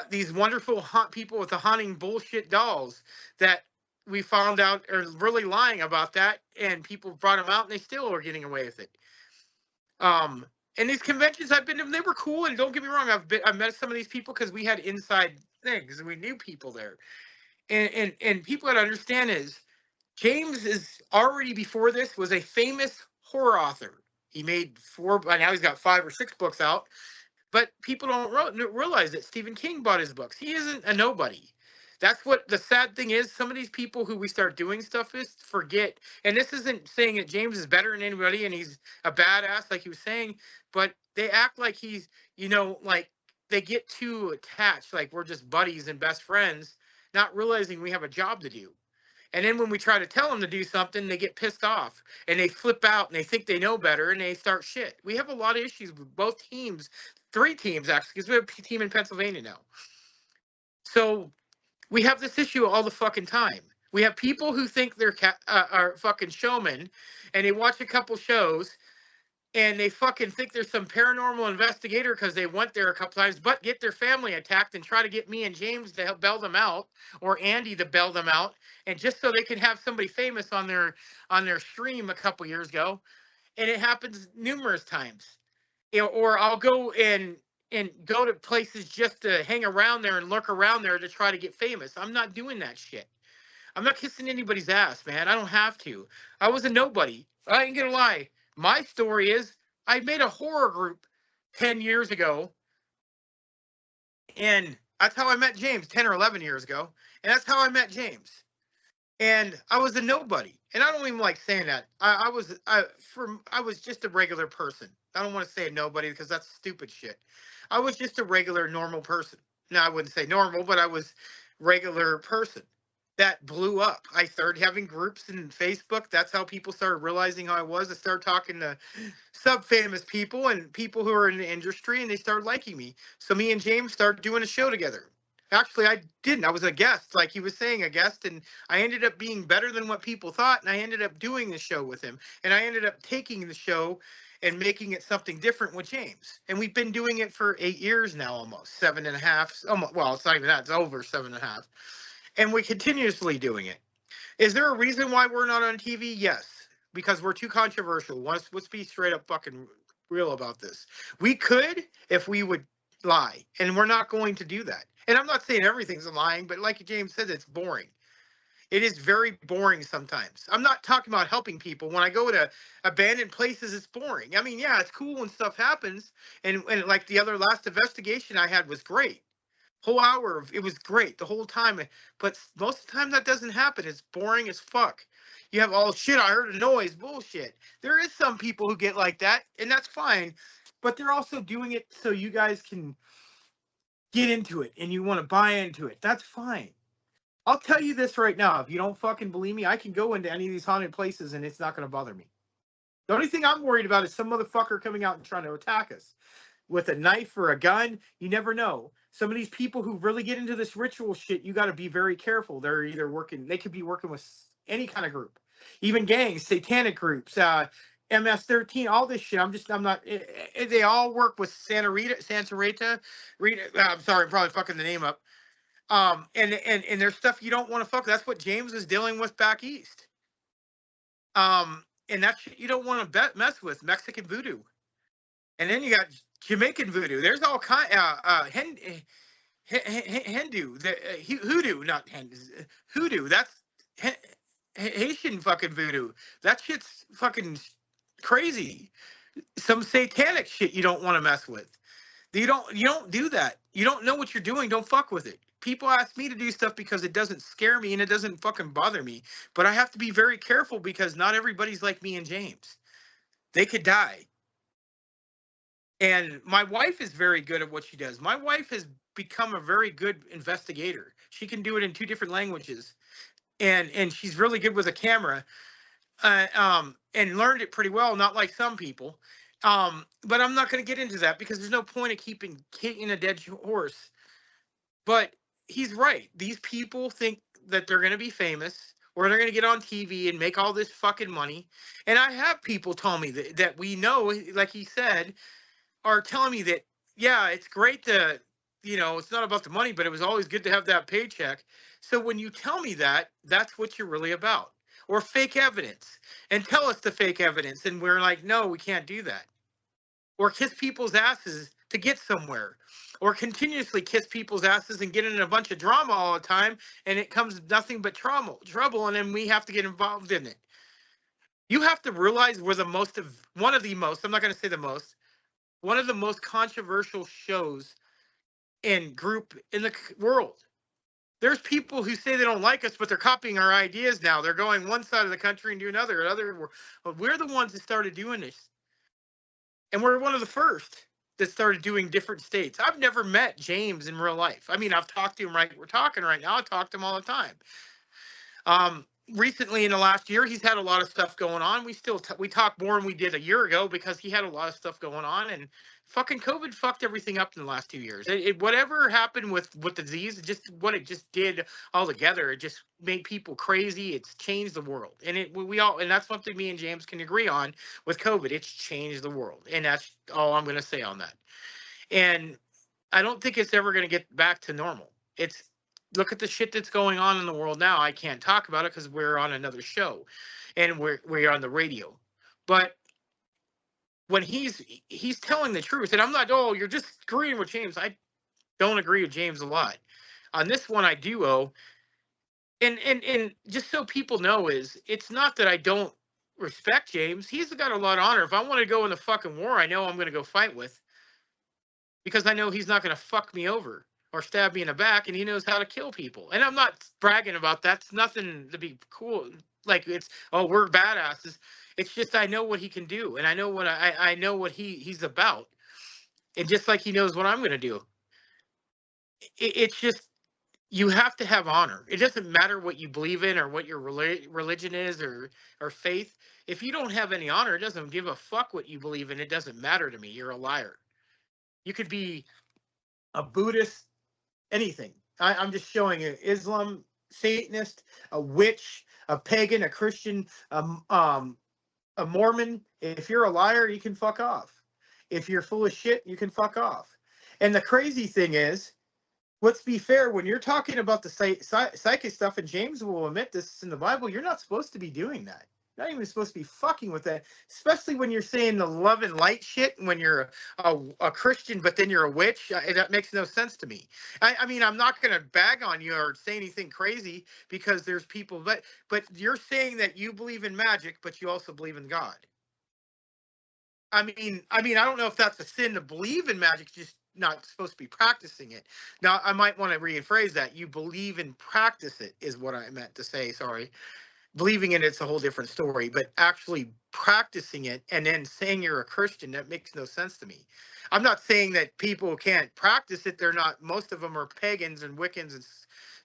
These wonderful people with the haunting bullshit dolls that we found out are really lying about that, and people brought them out, and they still are getting away with it. And these conventions I've been to, they were cool, and don't get me wrong, I've met some of these people because we had inside things, and we knew people there. And people that understand is James is already before this was a famous horror author. He made 4, by now he's got 5 or 6 books out, but people don't realize that Stephen King bought his books. He isn't a nobody. That's what the sad thing is. Some of these people who we start doing stuff with forget. And this isn't saying that James is better than anybody and he's a badass like he was saying, but they act like he's, like they get too attached, like we're just buddies and best friends, not realizing we have a job to do. And then when we try to tell them to do something, they get pissed off and they flip out and they think they know better and they start shit. We have a lot of issues with both teams, 3 teams actually, because we have a team in Pennsylvania now. So we have this issue all the fucking time. We have people who think they're are fucking showmen, and they watch a couple shows, and they fucking think there's some paranormal investigator because they went there a couple times, but get their family attacked and try to get me and James to help bail them out, or Andy to bail them out, and just so they can have somebody famous on their stream a couple years ago, and it happens numerous times. Or I'll go and go to places just to hang around there and lurk around there to try to get famous. I'm not doing that shit. I'm not kissing anybody's ass, man. I don't have to. I was a nobody. I ain't gonna lie. My story is I made a horror group 10 years ago, and that's how I met James 10 or 11 years ago, and that's how I met James. And I was a nobody, and I don't even like saying that. I was just a regular person. I don't want to say nobody because that's stupid shit. I was just a regular normal person. Now I wouldn't say normal, but I was regular person that blew up. I started having groups in Facebook. That's how people started realizing how I was. I started talking to sub-famous people and people who are in the industry, and they started liking me. So me and James started doing a show together. Actually, I didn't. I was a guest, like he was saying, a guest, and I ended up being better than what people thought, and I ended up doing the show with him, and I ended up taking the show and making it something different with James. And we've been doing it for 8 years now, almost 7.5. Almost, well, it's not even that. It's over 7.5. And we're continuously doing it. Is there a reason why we're not on TV? Yes, because we're too controversial. Let's be straight up fucking real about this. We could if we would lie, and we're not going to do that. And I'm not saying everything's lying, but like James said, it's boring. It is very boring sometimes. I'm not talking about helping people. When I go to abandoned places, it's boring. I mean, yeah, it's cool when stuff happens. And like the other last investigation I had was great. Whole hour, it was great the whole time. But most of the time that doesn't happen. It's boring as fuck. You have all shit, I heard a noise, bullshit. There is some people who get like that, and that's fine. But they're also doing it so you guys can get into it and you want to buy into it. That's fine. I'll tell you this right now. If you don't fucking believe me, I can go into any of these haunted places and it's not going to bother me. The only thing I'm worried about is some motherfucker coming out and trying to attack us with a knife or a gun. You never know. Some of these people who really get into this ritual shit, you got to be very careful. They're either working, they could be working with any kind of group, even gangs, satanic groups, MS-13, all this shit. I'm not, they all work with Santa Rita, I'm sorry, I'm probably fucking the name up. And there's stuff you don't want to fuck. That's what James is dealing with back east. And that's shit you don't want to mess with. Mexican voodoo. And then you got Jamaican voodoo. There's all kind Hindu, hoodoo, not Hindu, hoodoo. That's Haitian fucking voodoo. That shit's fucking crazy. Some satanic shit you don't want to mess with. You don't do that. You don't know what you're doing. Don't fuck with it. People ask me to do stuff because it doesn't scare me and it doesn't fucking bother me. But I have to be very careful because not everybody's like me and James. They could die. And my wife is very good at what she does. My wife has become a very good investigator. She can do it in 2 different languages. And she's really good with a camera. And learned it pretty well, not like some people. But I'm not going to get into that because there's no point of keeping kicking a dead horse. But he's right. These people think that they're going to be famous or they're going to get on TV and make all this fucking money. And I have people tell me that we know, like he said, are telling me that, yeah, it's great to, it's not about the money, but it was always good to have that paycheck. So when you tell me that, that's what you're really about. Or fake evidence, and tell us the fake evidence. And we're like, no, we can't do that. Or kiss people's asses to get somewhere, or continuously kiss people's asses and get in a bunch of drama all the time. And it comes nothing but trouble. And then we have to get involved in it. You have to realize we're I'm not going to say the most, one of the most controversial shows in the world. There's people who say they don't like us, but they're copying our ideas now. They're going one side of the country and do another. We're the ones that started doing this. And we're one of the first that started doing different states. I've never met James in real life. I mean, I've talked to him we're talking right now. I talk to him all the time. Recently in the last year, he's had a lot of stuff going on. We talk more than we did a year ago because he had a lot of stuff going on, and fucking COVID fucked everything up in the last 2 years. Whatever happened with the disease, just what it just did altogether, it just made people crazy. It's changed the world, and and that's something me and James can agree on with COVID. It's changed the world, and that's all I'm going to say on that. And I don't think it's ever going to get back to normal. Look at the shit that's going on in the world now. I can't talk about it because we're on another show and we're on the radio. But when he's telling the truth, and I'm not, you're just agreeing with James. I don't agree with James a lot. On this one, I do. And just so people know it's not that I don't respect James. He's got a lot of honor. If I want to go in the fucking war, I know I'm going to go fight with, because I know he's not going to fuck me over or stab me in the back, and he knows how to kill people. And I'm not bragging about that. It's nothing to be cool. Like we're badasses. It's just I know what he can do, and I know what I know what he's about, and just like he knows what I'm going to do. It's just you have to have honor. It doesn't matter what you believe in or what your religion is or faith. If you don't have any honor, it doesn't give a fuck what you believe in. It doesn't matter to me. You're a liar. You could be a Buddhist. Anything. I'm just showing you Islam, Satanist, a witch, a pagan, a Christian, a Mormon. If you're a liar, you can fuck off. If you're full of shit, you can fuck off. And the crazy thing is, let's be fair, when you're talking about the psychic stuff, and James will admit this in the Bible, you're not supposed to be doing that. You're not even supposed to be fucking with that, especially when you're saying the love and light shit when you're a Christian, but then you're a witch. That makes no sense to me. I mean, I'm not going to bag on you or say anything crazy because there's people, but you're saying that you believe in magic, but you also believe in God. I mean, I don't know if that's a sin to believe in magic, just not supposed to be practicing it. Now, I might want to rephrase that. You believe and practice it is what I meant to say. Sorry. Believing in it's a whole different story, but actually practicing it and then saying you're a Christian, that makes no sense to me. I'm not saying that people can't practice it. They're not. Most of them are pagans and Wiccans and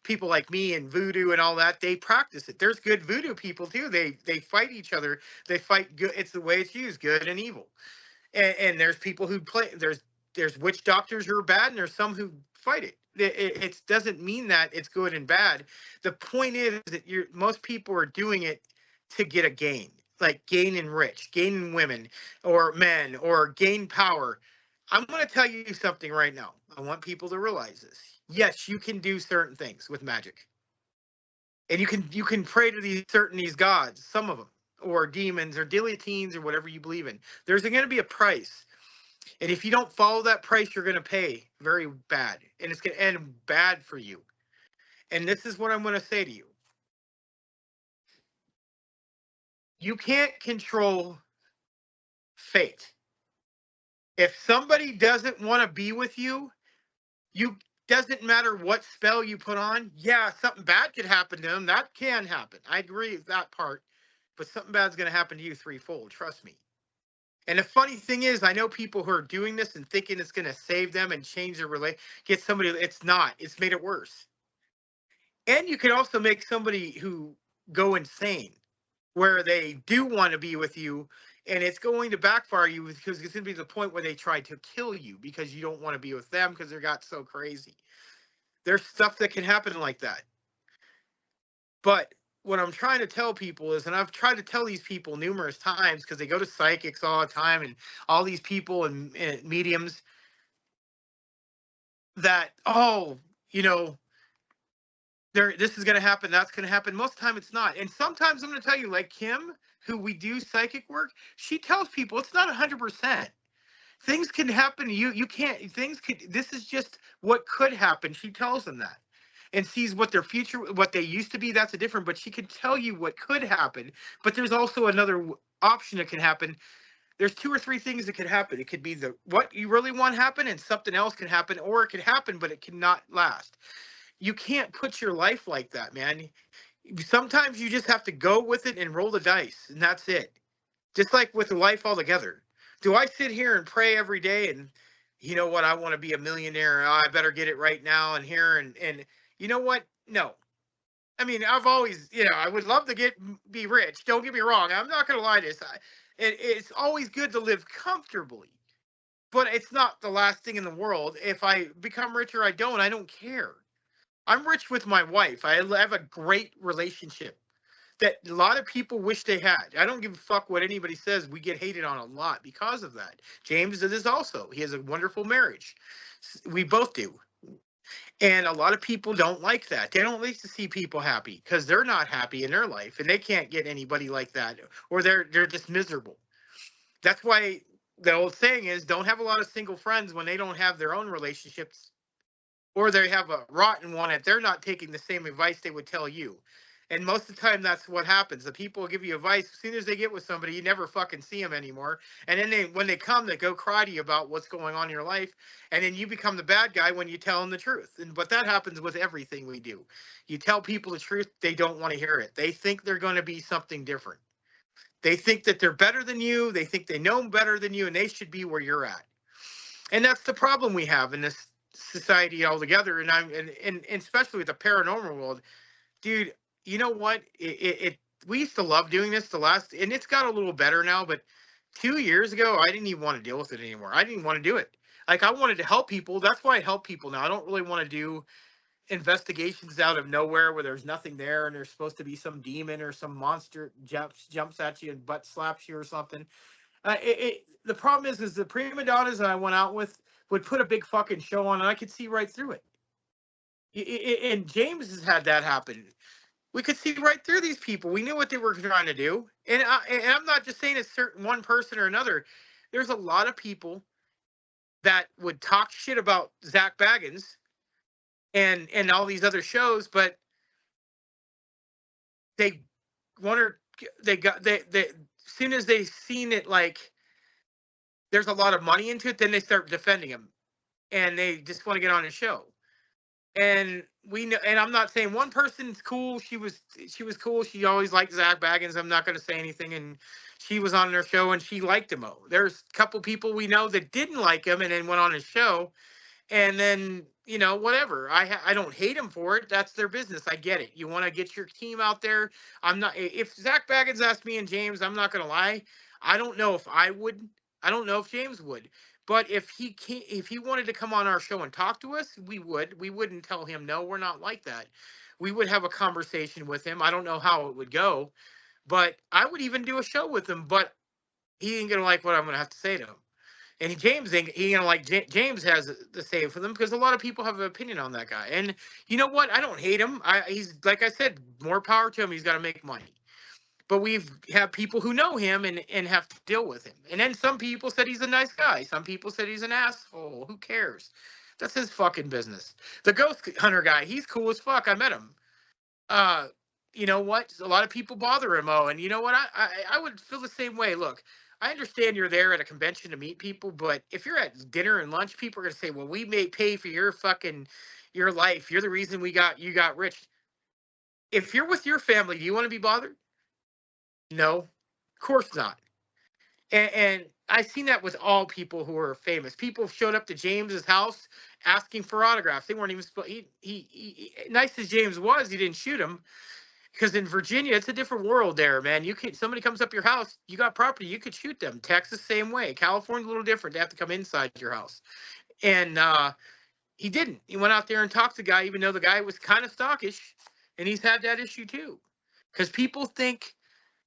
people like me and voodoo and all that. They practice it. There's good voodoo people too. They fight each other. They fight good. It's the way it's used, good and evil. And there's people who play. There's witch doctors who are bad, and there's some who fight it. It doesn't mean that it's good and bad. The point is that most people are doing it to get a gain, like gaining rich, gaining women or men, or gain power. I'm going to tell you something right now. I want people to realize this. Yes, you can do certain things with magic, and you can pray to these gods, some of them, or demons, or guillotines, or whatever you believe in. There's going to be a price. And if you don't follow that price, you're going to pay very bad. And it's going to end bad for you. And this is what I'm going to say to you. You can't control fate. If somebody doesn't want to be with you, you doesn't matter what spell you put on. Yeah, something bad could happen to them. That can happen. I agree with that part. But something bad's going to happen to you threefold. Trust me. And the funny thing is, I know people who are doing this and thinking it's going to save them and change their get somebody. It's not. It's made it worse. And you can also make somebody who go insane, where they do want to be with you, and it's going to backfire you because it's going to be the point where they try to kill you because you don't want to be with them because they got so crazy. There's stuff that can happen like that. But what I'm trying to tell people is, and I've tried to tell these people numerous times because they go to psychics all the time and all these people and mediums that, oh, you know, this is going to happen, that's going to happen. Most of the time it's not. And sometimes I'm going to tell you, like Kim, who we do psychic work, she tells people it's not 100%. Things can happen. You can't, things could, this is just what could happen. She tells them that and sees what their future, what they used to be. That's a different, but she can tell you what could happen. But there's also another option that can happen. There's 2 or 3 things that could happen. It could be what you really want to happen, and something else can happen, or it could happen, but it cannot last. You can't put your life like that, man. Sometimes you just have to go with it and roll the dice, and that's it. Just like with life altogether. Do I sit here and pray every day and, you know what, I want to be a millionaire. Oh, I better get it right now and here and you know what? No. I mean, I've always, I would love to be rich. Don't get me wrong. I'm not going to lie to this. It's always good to live comfortably, but it's not the last thing in the world. If I become rich or I don't care. I'm rich with my wife. I have a great relationship that a lot of people wish they had. I don't give a fuck what anybody says. We get hated on a lot because of that. James does this also. He has a wonderful marriage. We both do. And a lot of people don't like that. They don't like to see people happy because they're not happy in their life and they can't get anybody like that, or they're just miserable. That's why the old saying is, don't have a lot of single friends when they don't have their own relationships, or they have a rotten one and they're not taking the same advice they would tell you. And most of the time, that's what happens. The people give you advice. As soon as they get with somebody, you never fucking see them anymore. And then when they come, they go cry to you about what's going on in your life. And then you become the bad guy when you tell them the truth. But that happens with everything we do. You tell people the truth, they don't want to hear it. They think they're going to be something different. They think that they're better than you. They think they know better than you, and they should be where you're at. And that's the problem we have in this society altogether. And especially with the paranormal world, dude. You know what? We used to love doing this and it's got a little better now, but 2 years ago, I didn't even want to deal with it anymore. I didn't want to do it. Like, I wanted to help people. That's why I help people now. I don't really want to do investigations out of nowhere where there's nothing there and there's supposed to be some demon or some monster jumps at you and butt slaps you or something. The problem is the prima donnas that I went out with would put a big fucking show on and I could see right through it. And James has had that happen. We could see right through these people. We knew what they were trying to do. And I'm not just saying it's certain one person or another. There's a lot of people that would talk shit about Zach Baggins and all these other shows, but as soon as they seen it, like there's a lot of money into it, then they start defending him and they just want to get on his show. And we know, and I'm not saying one person's cool. She was cool. She always liked Zach Baggins. I'm not going to say anything. And she was on their show and she liked him. There's a couple people we know that didn't like him and then went on his show. And then, whatever. I don't hate him for it. That's their business. I get it. You want to get your team out there. If Zach Baggins asked me and James, I'm not going to lie. I don't know if I would. I don't know if James would. But if he wanted to come on our show and talk to us, we would. We wouldn't tell him, no, we're not like that. We would have a conversation with him. I don't know how it would go, but I would even do a show with him. But he ain't going to like what I'm going to have to say to him. And James ain't going to like James has to say for them because a lot of people have an opinion on that guy. And you know what? I don't hate him. He's, like I said, more power to him. He's got to make money. but we've had people who know him and have to deal with him. And then some people said he's a nice guy. Some people said he's an asshole. Who cares? That's his fucking business. The ghost hunter guy, he's cool as fuck. I met him. Uh, you know what? A lot of people bother him. Oh, and you know what? I would feel the same way. Look, I understand you're there at a convention to meet people, but if you're at dinner and lunch, people are gonna say, "Well, we may pay for your life. You're the reason you got rich." If you're with your family, do you want to be bothered? No, of course not. And I've seen that with all people who are famous. People showed up to James's house asking for autographs. They weren't even supposed. Nice as James was, he didn't shoot him because in Virginia, it's a different world there, man. You can somebody comes up your house, you got property, you could shoot them. Texas, same way. California's a little different. They have to come inside your house, and he didn't. He went out there and talked to the guy, even though the guy was kind of stockish, and he's had that issue too, because people think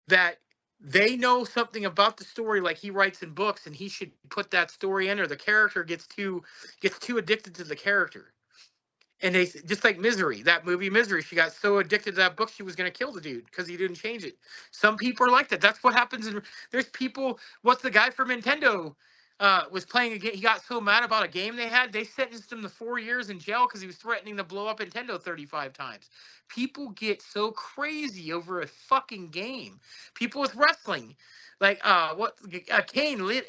that they know something about the story like he writes in books and he should put that story in, or the character gets too addicted to the character. And they just like Misery, that movie Misery, she got so addicted to that book she was going to kill the dude because he didn't change it. Some people are like that. That's what happens. There's people. What's the guy from Nintendo was playing a game? He got so mad about a game they had. They sentenced him to 4 years in jail because he was threatening to blow up Nintendo 35 times. People get so crazy over a fucking game. People with wrestling, like Kane.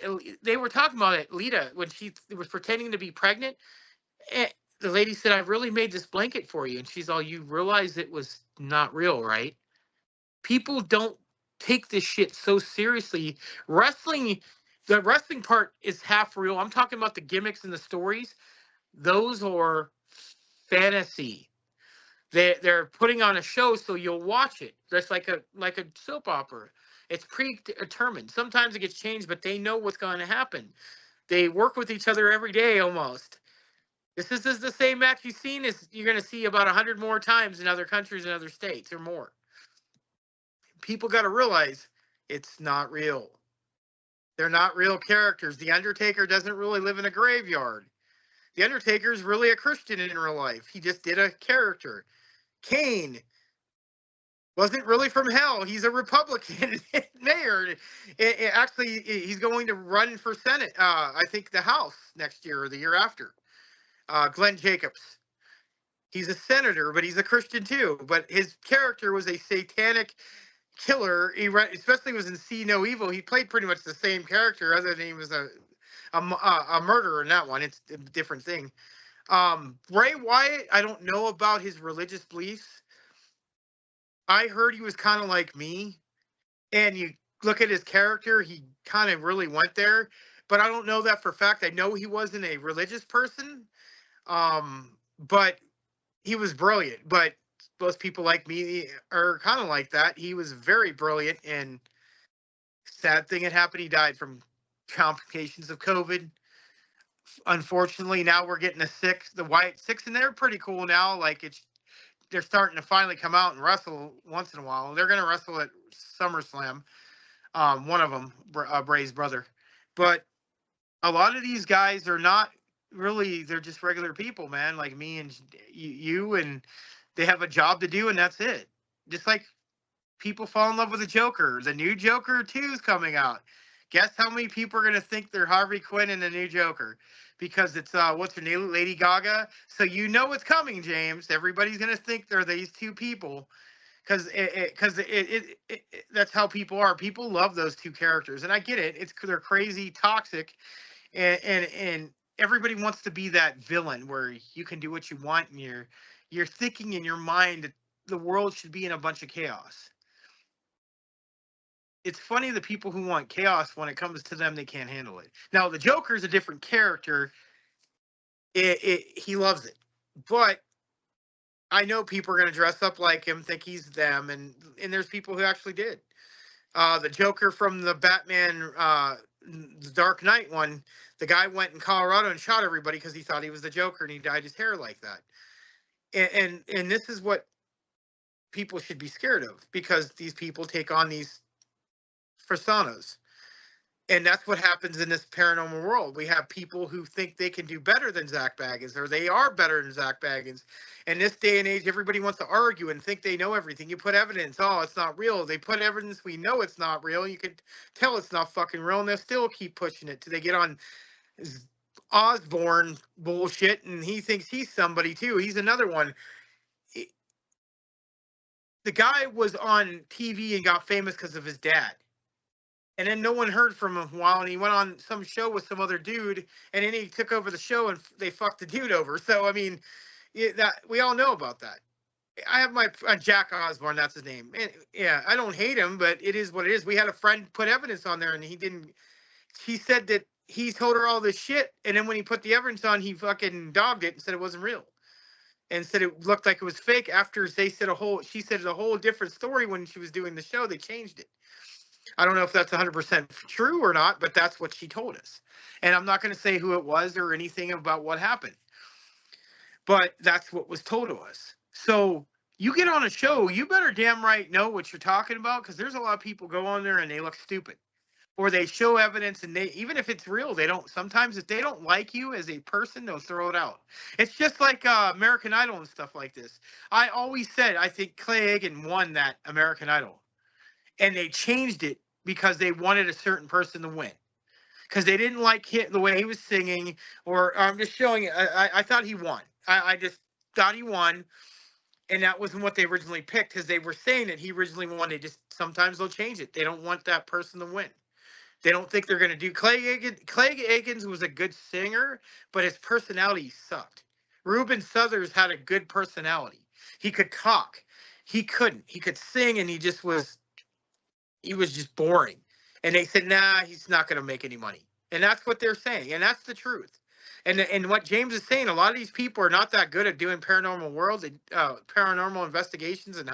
They were talking about it. Lita, when she was pretending to be pregnant. The lady said, "I really made this blanket for you." And she's all, "You realize it was not real, right?" People don't take this shit so seriously. The wrestling part is half real. I'm talking about the gimmicks and the stories. Those are fantasy. They're putting on a show so you'll watch it. That's like a soap opera. It's predetermined. Sometimes it gets changed, but they know what's going to happen. They work with each other every day almost. This is the same match you've seen. You're going to see about 100 more times in other countries and other states or more. People got to realize it's not real. They're not real characters. The Undertaker doesn't really live in a graveyard. The Undertaker is really a Christian in real life. He just did a character. Kane wasn't really from hell. He's a Republican mayor. Actually, he's going to run for Senate. I think the House next year or the year after. Glenn Jacobs. He's a senator, but he's a Christian too. But his character was a satanic killer. Especially was in See No Evil. He played pretty much the same character, other than he was a murderer in that one. It's a different thing. Bray Wyatt, I don't know about his religious beliefs. I heard he was kind of like me, and you look at his character, he kind of really went there. But I don't know that for a fact. I know he wasn't a religious person. But he was brilliant. But most people like me are kind of like that. He was very brilliant, and sad thing had happened. He died from complications of COVID. Unfortunately, now we're getting the Wyatt Six, and they're pretty cool now. Like they're starting to finally come out and wrestle once in a while. They're going to wrestle at SummerSlam. One of them, Bray's brother. But a lot of these guys are not really, they're just regular people, man, like me and you, and they have a job to do, and that's it. Just like people fall in love with the Joker. The new Joker 2 is coming out. Guess how many people are going to think they're Harvey Quinn in the new Joker? Because it's, what's her name, Lady Gaga. So you know it's coming, James. Everybody's going to think they're these two people. Because that's how people are. People love those two characters. And I get it. They're crazy, toxic, and everybody wants to be that villain where you can do what you want, and you're thinking in your mind that the world should be in a bunch of chaos. It's funny, the people who want chaos, when it comes to them, they can't handle it. Now, the Joker is a different character. He loves it. But I know people are going to dress up like him, think he's them, and there's people who actually did. The Joker from the Batman the Dark Knight one, the guy went in Colorado and shot everybody because he thought he was the Joker, and he dyed his hair like that. And this is what people should be scared of, because these people take on these personas. And that's what happens in this paranormal world. We have people who think they can do better than Zach Baggins, or they are better than Zach Baggins. In this day and age, everybody wants to argue and think they know everything. You put evidence, oh, it's not real. They put evidence, we know it's not real. You can tell it's not fucking real, and they'll still keep pushing it till they get on Osborne bullshit, and he thinks he's somebody too. He's another one. The guy was on TV and got famous because of his dad. And then no one heard from him for a while, and he went on some show with some other dude, and then he took over the show, and they fucked the dude over. So I mean, that we all know about that. I have my Jack Osborne, that's his name. And, yeah, I don't hate him, but it is what it is. We had a friend put evidence on there, and he didn't. He said that he told her all this shit, and then when he put the evidence on, he fucking dogged it and said it wasn't real, and said it looked like it was fake. After she said a whole different story when she was doing the show. They changed it. I don't know if that's 100% true or not, but that's what she told us. And I'm not going to say who it was or anything about what happened, but that's what was told to us. So you get on a show, you better damn right know what you're talking about, because there's a lot of people go on there and they look stupid, or they show evidence, and they, even if it's real, they don't, sometimes if they don't like you as a person, they'll throw it out. It's just like American Idol and stuff like this. I always said, I think Clay Egan won that American Idol. And they changed it because they wanted a certain person to win, because they didn't like the way he was singing, or I'm just showing it. I thought he won. I just thought he won, and that wasn't what they originally picked, because they were saying that he originally won. They just, sometimes they'll change it. They don't want that person to win. They don't think they're going to do Clay Egan was a good singer, but his personality sucked. Ruben Suthers had a good personality. He could talk. He couldn't. He could sing, and he was just boring. And they said, nah, he's not going to make any money. And that's what they're saying. And that's the truth. And what James is saying, a lot of these people are not that good at doing paranormal worlds, paranormal investigations and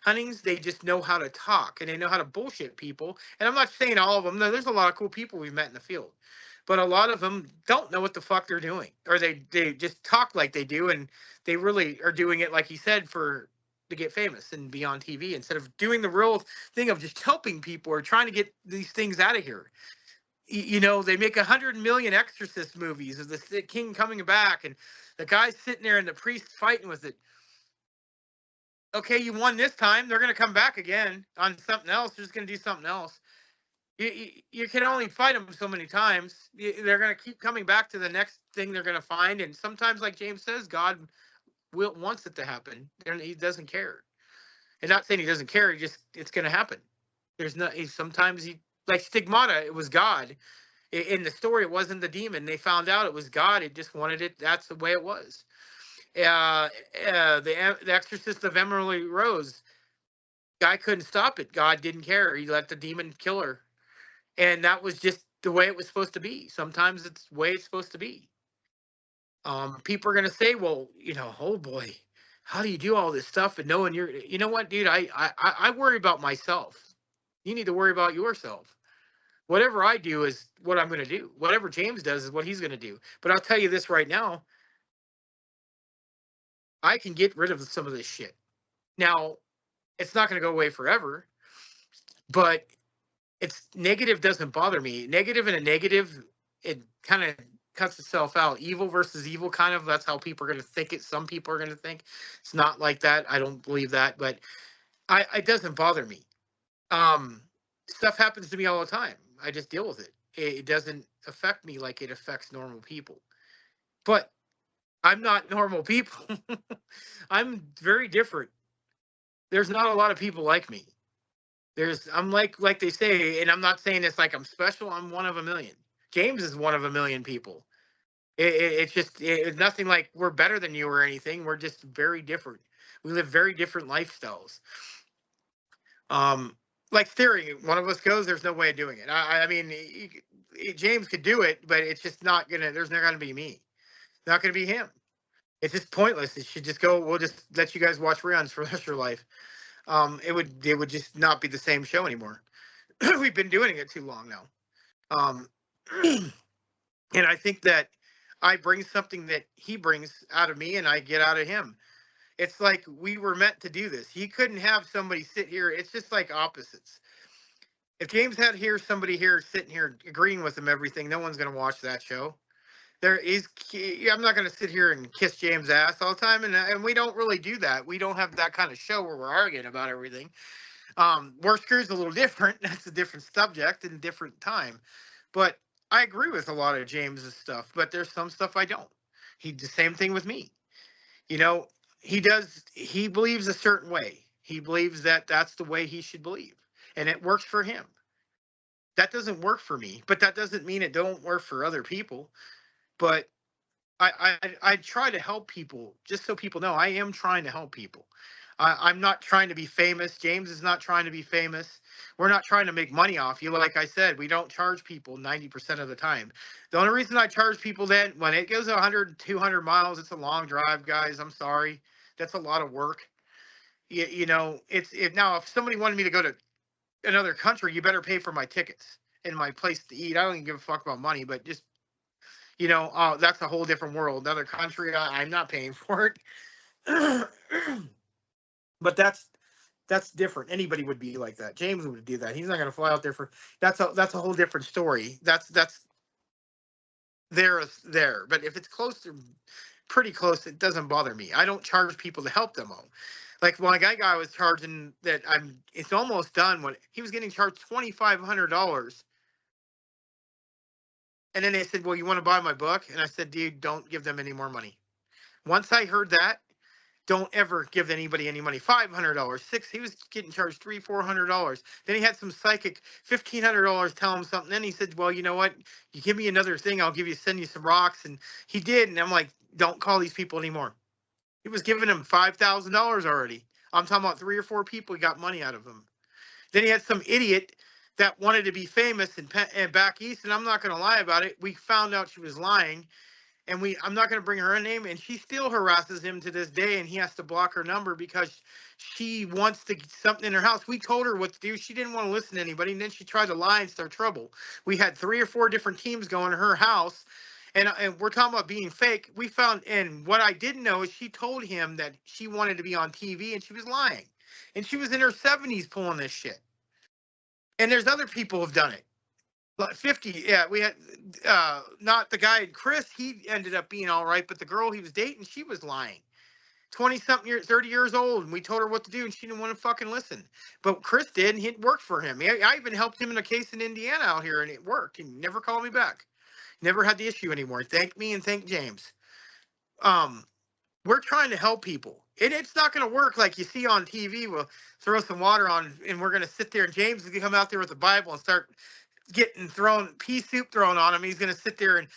huntings. They just know how to talk, and they know how to bullshit people. And I'm not saying all of them. No, there's a lot of cool people we've met in the field. But a lot of them don't know what the fuck they're doing. Or they just talk like they do, and they really are doing it, like he said, to get famous and be on TV, instead of doing the real thing of just helping people or trying to get these things out of here. You know, they make 100 million Exorcist movies of the king coming back, and the guy's sitting there and the priest fighting with it. Okay, you won this time. They're going to come back again on something else. They're just going to do something else. You can only fight them so many times. They're going to keep coming back to the next thing they're going to find. And sometimes, like James says, God wants it to happen, and he doesn't care. And not saying he doesn't care, it's going to happen. There's no, sometimes he, like Stigmata, it was God. In the story, it wasn't the demon. They found out it was God. It just wanted it. That's the way it was. The Exorcist of Emily Rose, guy couldn't stop it. God didn't care. He let the demon kill her. And that was just the way it was supposed to be. Sometimes it's the way it's supposed to be. People are going to say, well, oh boy, how do you do all this stuff and knowing you know what, dude, I worry about myself. You need to worry about yourself. Whatever I do is what I'm going to do. Whatever James does is what he's going to do. But I'll tell you this right now, I can get rid of some of this shit. Now, it's not going to go away forever, but it's negative doesn't bother me. Negative and a negative, it kind of cuts itself out. Evil versus evil, kind of. That's how people are going to think it. Some people are going to think it's not like that. I don't believe that, but it doesn't bother me. Stuff happens to me all the time. I just deal with it. It doesn't affect me like it affects normal people. But I'm not normal people. I'm very different. There's not a lot of people like me. I'm like they say, and I'm not saying this like I'm special. I'm one of a million. James is one of a million people. It's nothing like we're better than you or anything. We're just very different. We live very different lifestyles. Like theory, one of us goes, there's no way of doing it. I mean, James could do it, but it's just not gonna. There's not gonna be me. Not gonna be him. It's just pointless. It should just go. We'll just let you guys watch reruns for the rest of your life. It would just not be the same show anymore. We've been doing it too long now. And I think that I bring something that he brings out of me, and I get out of him. It's like we were meant to do this. He couldn't have somebody sit here. It's just like opposites. If James had somebody here sitting here agreeing with him everything, no one's going to watch that show. I'm not going to sit here and kiss James' ass all the time, and we don't really do that. We don't have that kind of show where we're arguing about everything. Work Screw's a little different. That's a different subject and a different time. But I agree with a lot of James's stuff, but there's some stuff I don't. The same thing with me. You know, he believes a certain way. He believes that that's the way he should believe, and it works for him. That doesn't work for me, but that doesn't mean it don't work for other people. But I try to help people, just so people know I am trying to help people. I'm not trying to be famous. James is not trying to be famous. We're not trying to make money off you. Like I said, we don't charge people 90% of the time. The only reason I charge people then, when it goes 100, 200 miles, it's a long drive, guys. I'm sorry. That's a lot of work. You know, now if somebody wanted me to go to another country, you better pay for my tickets and my place to eat. I don't even give a fuck about money, but just, that's a whole different world. Another country, I'm not paying for it. But that's different. Anybody would be like that. James would do that. He's not going to fly out there for. That's a whole different story. That's there. But if it's close to, pretty close, it doesn't bother me. I don't charge people to help them home. Like one guy was charging that it's almost done when he was getting charged $2,500. And then they said, well, you want to buy my book? And I said, dude, don't give them any more money. Once I heard that, don't ever give anybody any money. $500, he was getting charged $300-400. Then he had some psychic $1,500 tell him something. Then he said, well, you know what? You give me another thing, send you some rocks. And he did. And I'm like, don't call these people anymore. He was giving him $5,000 already. I'm talking about 3 or 4 people. He got money out of them. Then he had some idiot that wanted to be famous and back east. And I'm not going to lie about it. We found out she was lying. And I'm not going to bring her name, and she still harasses him to this day, and he has to block her number because she wants to get something in her house. We told her what to do. She didn't want to listen to anybody, and then she tried to lie and start trouble. We had 3 or 4 different teams going to her house, and we're talking about being fake. We found, and what I didn't know is she told him that she wanted to be on TV, and she was lying. And she was in her 70s pulling this shit. And there's other people who've done it. 50, yeah, we had not the guy Chris, he ended up being all right, but the girl he was dating, she was lying. 20-something years, 30 years old, and we told her what to do, and she didn't want to fucking listen. But Chris did, and it worked for him. I even helped him in a case in Indiana out here, and it worked. He never called me back. Never had the issue anymore. Thank me and thank James. We're trying to help people. It's not going to work like you see on TV. We'll throw some water on, and we're going to sit there, and James is going to come out there with the Bible and start getting pea soup thrown on him. He's going to sit there and,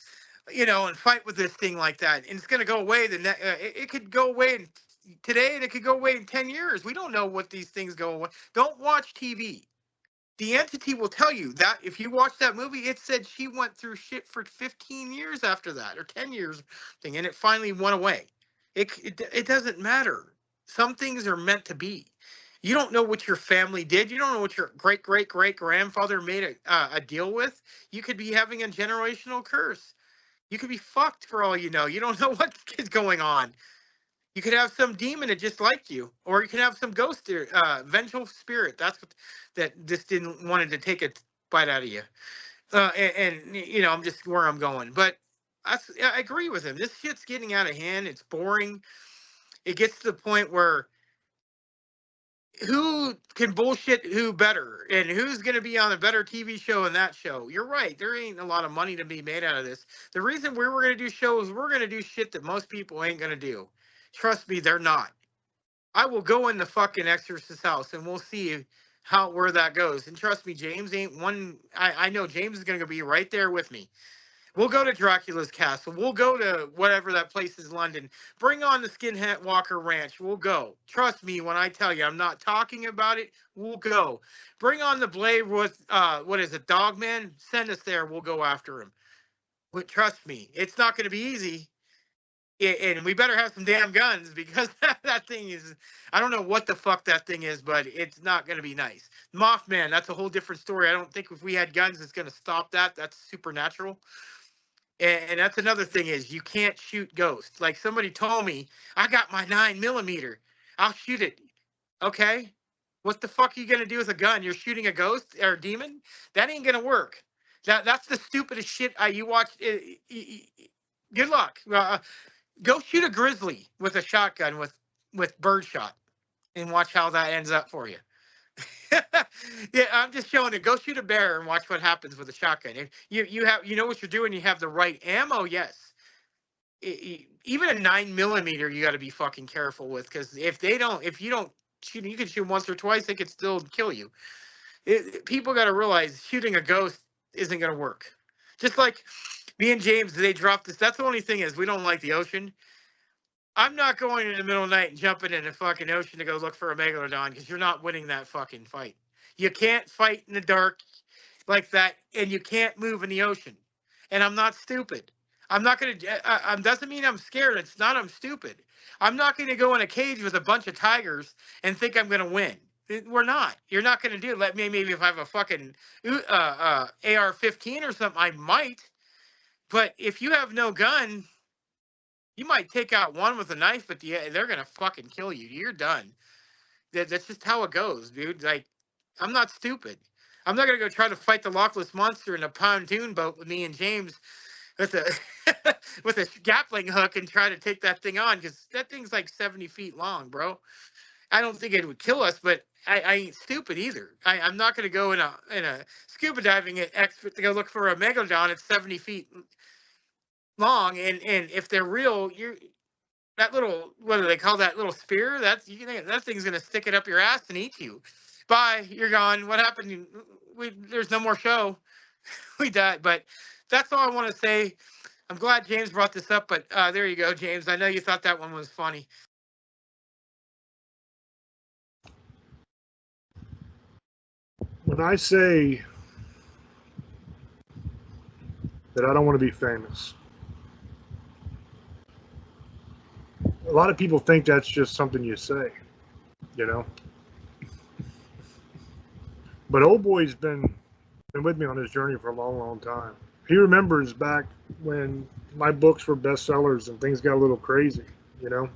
and fight with this thing like that. And it's going to go away. It could go away today, and it could go away in 10 years. We don't know what these things go away. Don't watch TV. The entity will tell you that if you watch that movie, it said she went through shit for 15 years after that, or 10 years thing, and it finally went away. It doesn't matter. Some things are meant to be. You don't know what your family did. You don't know what your great-great-great-grandfather made a deal with. You could be having a generational curse. You could be fucked for all you know. You don't know what is going on. You could have some demon that just liked you. Or you could have some ghost, vengeful spirit. That's what that just wanted to take a bite out of you. I'm just where I'm going. But I agree with him. This shit's getting out of hand. It's boring. It gets to the point where who can bullshit who better, and who's going to be on a better TV show than that show. You're right. There ain't a lot of money to be made out of this. The reason we're going to do shows, we're going to do shit that most people ain't going to do. Trust me, they're not. I will go in the fucking Exorcist house, and we'll see where that goes. And trust me, James ain't one. I know James is going to be right there with me. We'll go to Dracula's castle. We'll go to whatever that place is, London. Bring on the Skinhead Walker Ranch. We'll go. Trust me when I tell you, I'm not talking about it. We'll go. Bring on the Blade with, Dogman? Send us there. We'll go after him. But trust me, it's not going to be easy. And we better have some damn guns, because that thing is, I don't know what the fuck that thing is, but it's not going to be nice. Mothman, that's a whole different story. I don't think if we had guns, it's going to stop that. That's supernatural. And that's another thing is you can't shoot ghosts. Like somebody told me, I got my 9mm. I'll shoot it. Okay. What the fuck are you gonna do with a gun? You're shooting a ghost or a demon? That ain't gonna work. That's the stupidest shit. You watch. Good luck. Go shoot a grizzly with a shotgun with birdshot, and watch how that ends up for you. Yeah, I'm just showing it. Go shoot a bear and watch what happens with a shotgun. If you know what you're doing, you have the right ammo. Yes, even a 9mm, you got to be fucking careful with, because if you don't shoot, you can shoot once or twice, they could still kill you. People got to realize shooting a ghost isn't going to work. Just like me and James, they dropped this. That's the only thing is we don't like the ocean. I'm not going in the middle of the night and jumping in the fucking ocean to go look for a megalodon, because you're not winning that fucking fight. You can't fight in the dark like that, and you can't move in the ocean. And I'm not stupid. I'm not going to, doesn't mean I'm scared. It's not I'm stupid. I'm not going to go in a cage with a bunch of tigers and think I'm going to win. We're not. You're not going to do it. Let me, maybe if I have a fucking AR-15 or something, I might. But if you have no gun, you might take out one with a knife, but they're going to fucking kill you. You're done. That's just how it goes, dude. Like, I'm not stupid. I'm not going to go try to fight the Loch Ness Monster in a pontoon boat with me and James with a with a grappling hook and try to take that thing on, because that thing's like 70 feet long, bro. I don't think it would kill us, but I ain't stupid either. I'm not going to go in a scuba diving expert to go look for a megalodon at 70 feet long, and if they're real, that little, what do they call that little spear? That thing's going to stick it up your ass and eat you. Bye, you're gone. What happened? There's no more show. We died. But that's all I want to say. I'm glad James brought this up, but there you go, James. I know you thought that one was funny. When I say that I don't want to be famous, a lot of people think that's just something you say, you know. But old boy's been with me on this journey for a long, long time. He remembers back when my books were bestsellers and things got a little crazy, you know.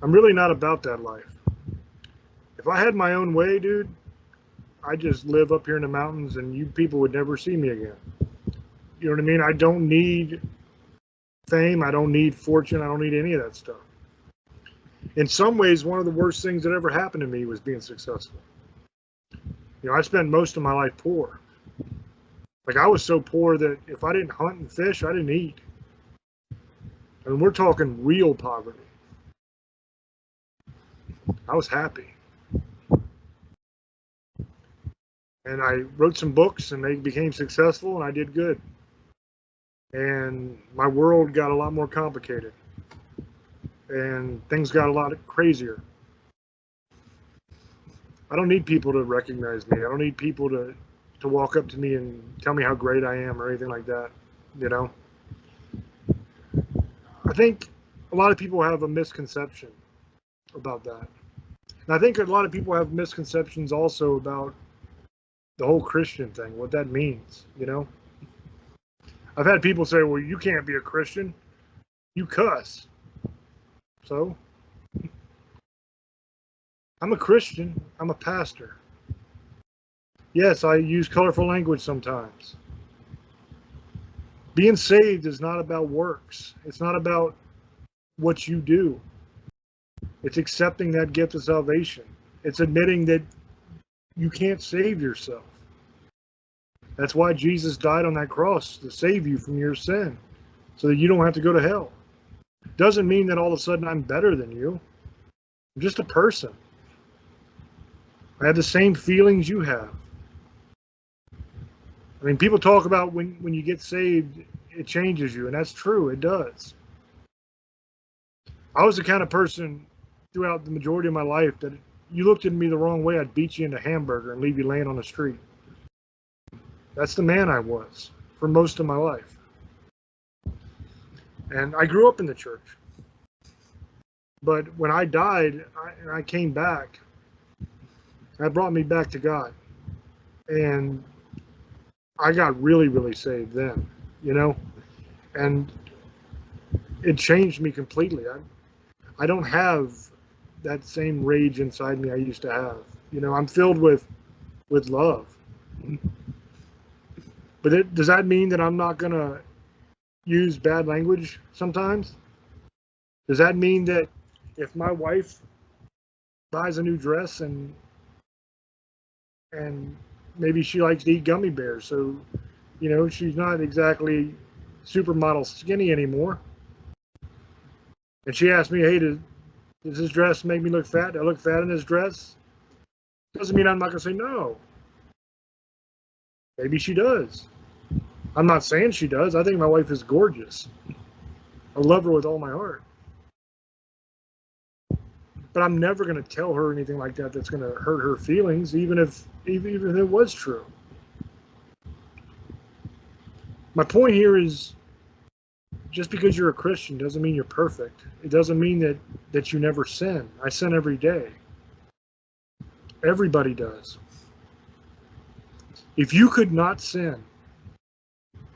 I'm really not about that life. If I had my own way, dude, I'd just live up here in the mountains and you people would never see me again. You know what I mean? I don't need fame. I don't need fortune. I don't need any of that stuff. In some ways, one of the worst things that ever happened to me was being successful. You know, I spent most of my life poor. Like, I was so poor that if I didn't hunt and fish, I didn't eat. I mean, we're talking real poverty. I was happy. And I wrote some books and they became successful and I did good. And my world got a lot more complicated. And things got a lot crazier. I don't need people to recognize me. I don't need people to walk up to me and tell me how great I am or anything like that, you know? I think a lot of people have a misconception about that. And I think a lot of people have misconceptions also about the whole Christian thing, what that means, you know? I've had people say, well, you can't be a Christian. You cuss. So? I'm a Christian. I'm a pastor. Yes, I use colorful language sometimes. Being saved is not about works. It's not about what you do. It's accepting that gift of salvation. It's admitting that you can't save yourself. That's why Jesus died on that cross, to save you from your sin, so that you don't have to go to hell. Doesn't mean that all of a sudden I'm better than you. I'm just a person. I have the same feelings you have. I mean, people talk about when you get saved, it changes you, and that's true, it does. I was the kind of person throughout the majority of my life that you looked at me the wrong way, I'd beat you into a hamburger and leave you laying on the street. That's the man I was for most of my life. And I grew up in the church. But when I died, I came back. That brought me back to God. And I got really, really saved then, you know? And it changed me completely. I don't have that same rage inside me I used to have. You know, I'm filled with love. But does that mean that I'm not gonna use bad language sometimes? Does that mean that if my wife buys a new dress and maybe she likes to eat gummy bears, so you know she's not exactly supermodel skinny anymore, and she asks me, "Hey, does this dress make me look fat? Do I look fat in this dress?" Doesn't mean I'm not gonna say no. Maybe she does. I'm not saying she does. I think my wife is gorgeous. I love her with all my heart. But I'm never going to tell her anything like that that's going to hurt her feelings, even if it was true. My point here is, just because you're a Christian doesn't mean you're perfect. It doesn't mean that you never sin. I sin every day. Everybody does. If you could not sin,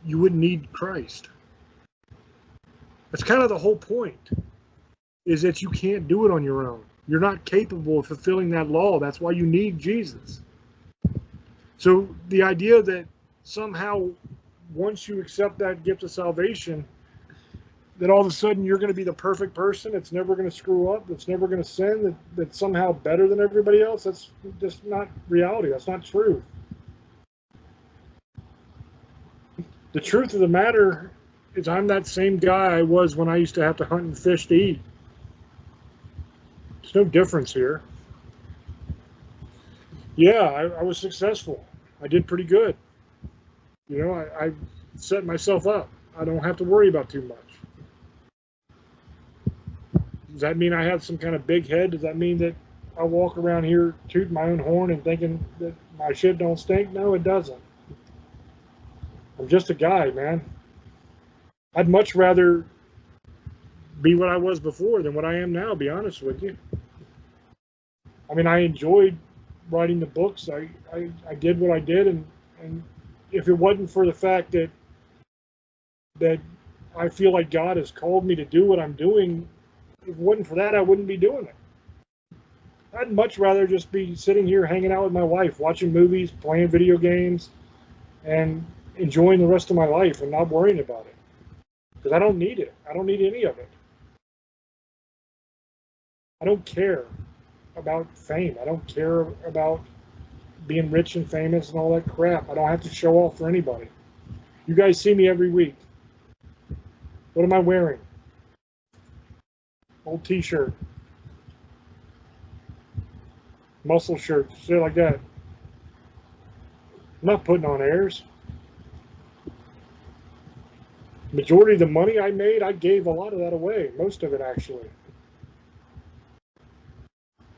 you wouldn't need Christ. That's kind of the whole point, is that you can't do it on your own. You're not capable of fulfilling that law. That's why you need Jesus. So the idea that somehow once you accept that gift of salvation, that all of a sudden you're going to be the perfect person, it's never going to screw up, it's never going to sin, that's somehow better than everybody else, that's just not reality. That's not true. The truth of the matter is I'm that same guy I was when I used to have to hunt and fish to eat. There's no difference here. Yeah, I was successful. I did pretty good. You know, I set myself up. I don't have to worry about too much. Does that mean I have some kind of big head? Does that mean that I walk around here tooting my own horn and thinking that my shit don't stink? No, it doesn't. I'm just a guy, man. I'd much rather be what I was before than what I am now, to be honest with you. I mean, I enjoyed writing the books. I did what I did, and if it wasn't for the fact that I feel like God has called me to do what I'm doing, if it wasn't for that, I wouldn't be doing it. I'd much rather just be sitting here hanging out with my wife, watching movies, playing video games, and enjoying the rest of my life and not worrying about it. Because I don't need it. I don't need any of it. I don't care about fame. I don't care about being rich and famous and all that crap. I don't have to show off for anybody. You guys see me every week. What am I wearing? Old t-shirt. Muscle shirt, shit like that. I'm not putting on airs. Majority of the money I made, I gave a lot of that away. Most of it, actually.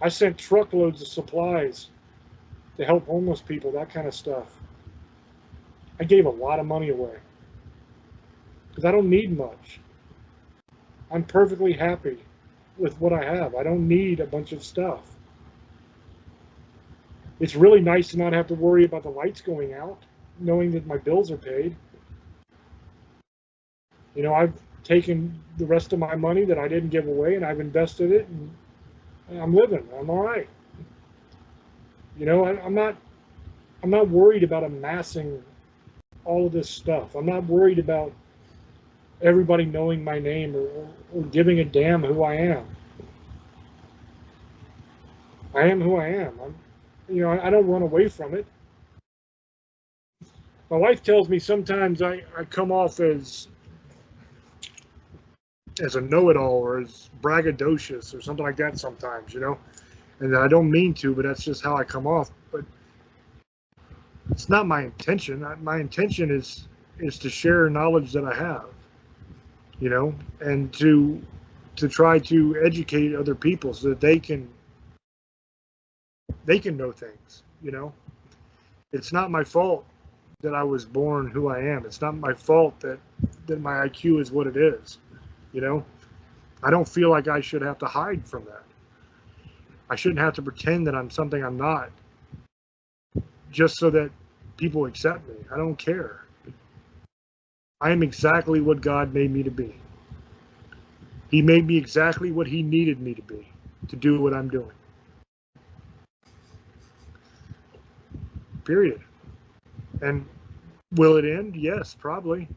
I sent truckloads of supplies to help homeless people, that kind of stuff. I gave a lot of money away because I don't need much. I'm perfectly happy with what I have. I don't need a bunch of stuff. It's really nice to not have to worry about the lights going out, knowing that my bills are paid. You know, I've taken the rest of my money that I didn't give away and I've invested it, and I'm living. I'm all right. You know, I'm not worried about amassing all of this stuff. I'm not worried about everybody knowing my name or giving a damn who I am. I am who I am. I don't run away from it. My wife tells me sometimes I come off as a know-it-all or as braggadocious or something like that sometimes, you know, and I don't mean to, but that's just how I come off. But it's not my intention. My intention is to share knowledge that I have, you know, and to try to educate other people so that they can know things, you know. It's not my fault that I was born who I am. It's not my fault that my IQ is what it is. You know, I don't feel like I should have to hide from that. I shouldn't have to pretend that I'm something I'm not just so that people accept me. I don't care. I am exactly what God made me to be. He made me exactly what he needed me to be. to do what I'm doing. Period. And will it end? Yes, probably.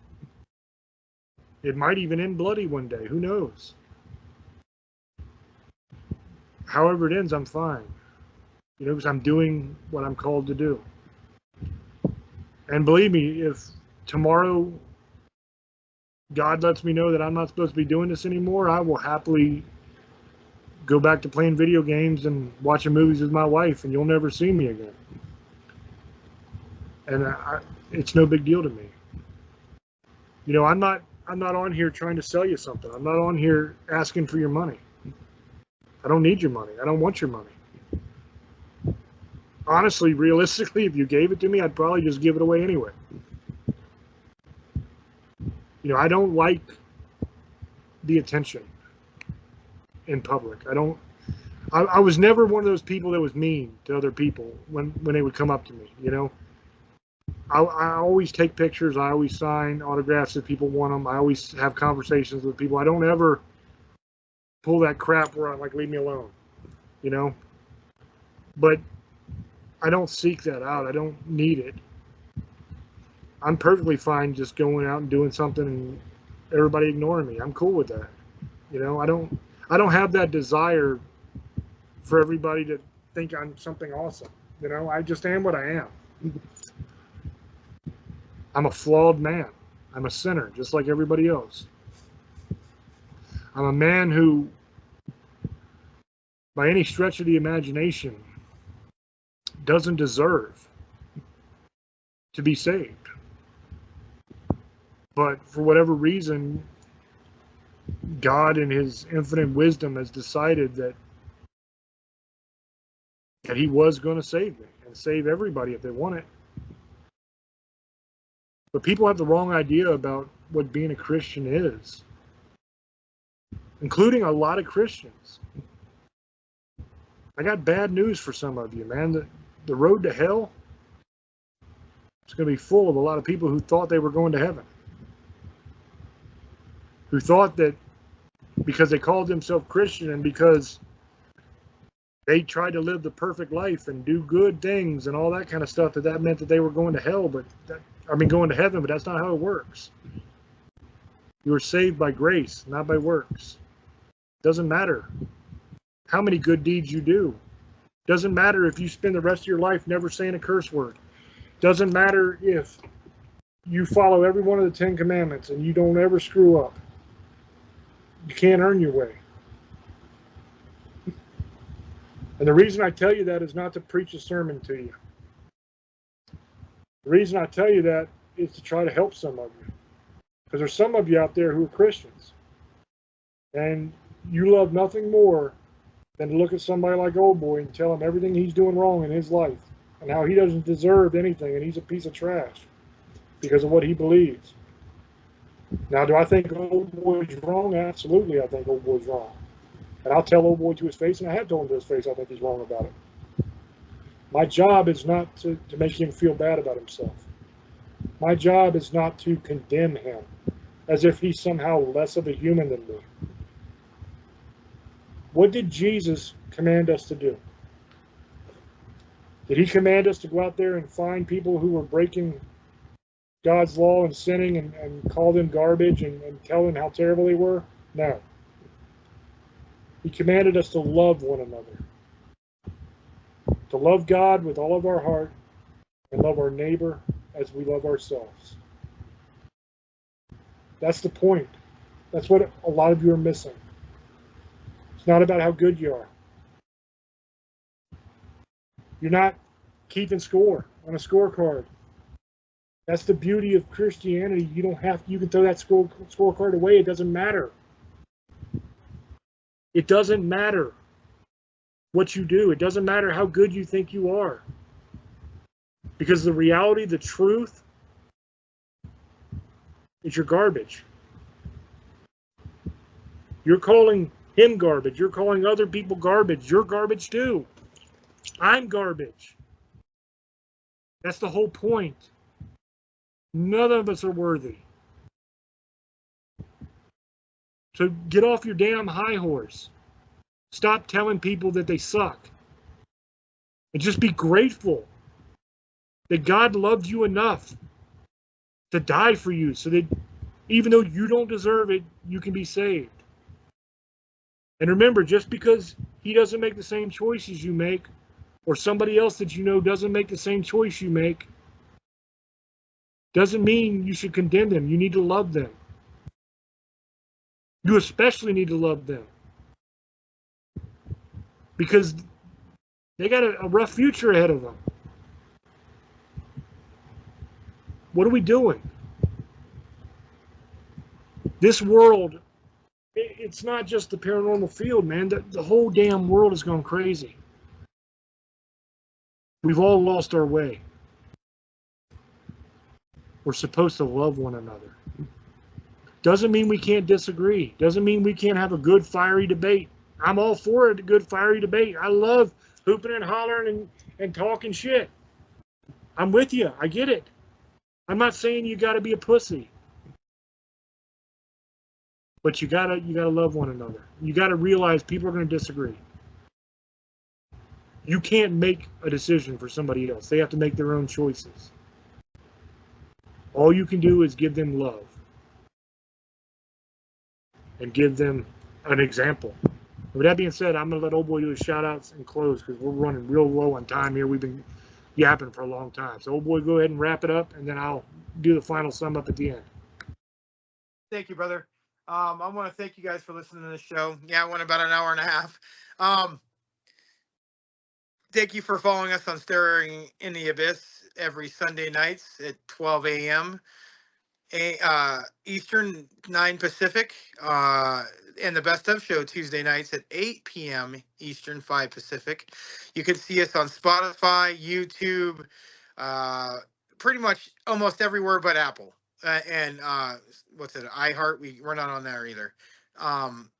It might even end bloody one day. Who knows? However it ends, I'm fine. You know, because I'm doing what I'm called to do. And believe me, if tomorrow God lets me know that I'm not supposed to be doing this anymore, I will happily go back to playing video games and watching movies with my wife, and you'll never see me again. And it's no big deal to me. You know, I'm not on here trying to sell you something. I'm not on here asking for your money. I don't need your money. I don't want your money. Honestly, realistically, if you gave it to me, I'd probably just give it away anyway. You know, I don't like the attention in public. I was never one of those people that was mean to other people when they would come up to me, you know. I always take pictures. I always sign autographs if people want them. I always have conversations with people. I don't ever pull that crap where I'm like, leave me alone, you know. But I don't seek that out. I don't need it. I'm perfectly fine just going out and doing something and everybody ignoring me. I'm cool with that. You know, I don't have that desire for everybody to think I'm something awesome. You know, I just am what I am. I'm a flawed man. I'm a sinner, just like everybody else. I'm a man who, by any stretch of the imagination, doesn't deserve to be saved. But for whatever reason, God in his infinite wisdom has decided that he was going to save me and save everybody if they want it. But people have the wrong idea about what being a Christian is, including a lot of Christians. I got bad news for some of you, man. The road to hell is going to be full of a lot of people who thought they were going to heaven, who thought that because they called themselves Christian and because they tried to live the perfect life and do good things and all that kind of stuff, that meant that they were going to hell, going to heaven, but that's not how it works. You were saved by grace, not by works. Doesn't matter how many good deeds you do. Doesn't matter if you spend the rest of your life never saying a curse word. Doesn't matter if you follow every one of the 10 commandments and you don't ever screw up. You can't earn your way. And the reason I tell you that is not to preach a sermon to you. The reason I tell you that is to try to help some of you. Because there's some of you out there who are Christians. And you love nothing more than to look at somebody like Old Boy and tell him everything he's doing wrong in his life and how he doesn't deserve anything and he's a piece of trash because of what he believes. Now, do I think Old Boy's wrong? Absolutely, I think Old Boy's wrong. And I'll tell Old Boy to his face, and I have told him to his face I think he's wrong about it. My job is not to make him feel bad about himself. My job is not to condemn him as if he's somehow less of a human than me. What did Jesus command us to do? Did he command us to go out there and find people who were breaking God's law and sinning and call them garbage and tell them how terrible they were? No. He commanded us to love one another. To love God with all of our heart and love our neighbor as we love ourselves. That's the point. That's what a lot of you are missing. It's not about how good you are. You're not keeping score on a scorecard. That's the beauty of Christianity. You can throw that scorecard away. It doesn't matter. It doesn't matter what you do. It doesn't matter how good you think you are. Because the reality, the truth, is you're garbage. You're calling him garbage. You're calling other people garbage. You're garbage too. I'm garbage. That's the whole point. None of us are worthy. So get off your damn high horse. Stop telling people that they suck. And just be grateful that God loved you enough to die for you so that even though you don't deserve it, you can be saved. And remember, just because he doesn't make the same choices you make, or somebody else that you know doesn't make the same choice you make, doesn't mean you should condemn them. You need to love them. You especially need to love them. Because they got a rough future ahead of them. What are we doing? This world, it's not just the paranormal field, man. The whole damn world has gone crazy. We've all lost our way. We're supposed to love one another. Doesn't mean we can't disagree. Doesn't mean we can't have a good, fiery debate. I'm all for a good, fiery debate. I love hooping and hollering and talking shit. I'm with you. I get it. I'm not saying you got to be a pussy. But you gotta love one another. You gotta realize people are going to disagree. You can't make a decision for somebody else. They have to make their own choices. All you can do is give them love and give them an example. With that being said, I'm going to let old boy do his shout outs and close because we're running real low on time here. We've been yapping for a long time. So old boy, go ahead and wrap it up, and then I'll do the final sum up at the end. Thank you, brother. I want to thank you guys for listening to the show. Yeah, I went about an hour and a half. Thank you for following us on Staring in the Abyss every Sunday nights at 12 a.m. Eastern, 9 Pacific. And the Best of Show Tuesday nights at 8 p.m. Eastern, 5 Pacific. You can see us on Spotify, YouTube, pretty much almost everywhere but Apple. And what's it? iHeart. We're not on there either.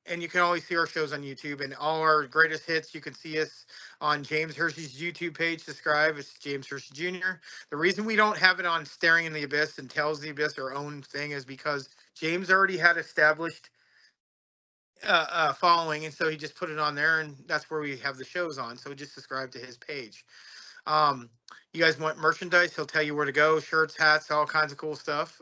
And you can always see our shows on YouTube and all our greatest hits. You can see us on James Hershey's YouTube page. Subscribe. It's James Hershey Jr. The reason we don't have it on Staring in the Abyss and Tells the Abyss, our own thing, is because James already had established following, and so he just put it on there, and that's where we have the shows on. So just subscribe to his page. You guys want merchandise? He'll tell you where to go. Shirts, hats, all kinds of cool stuff.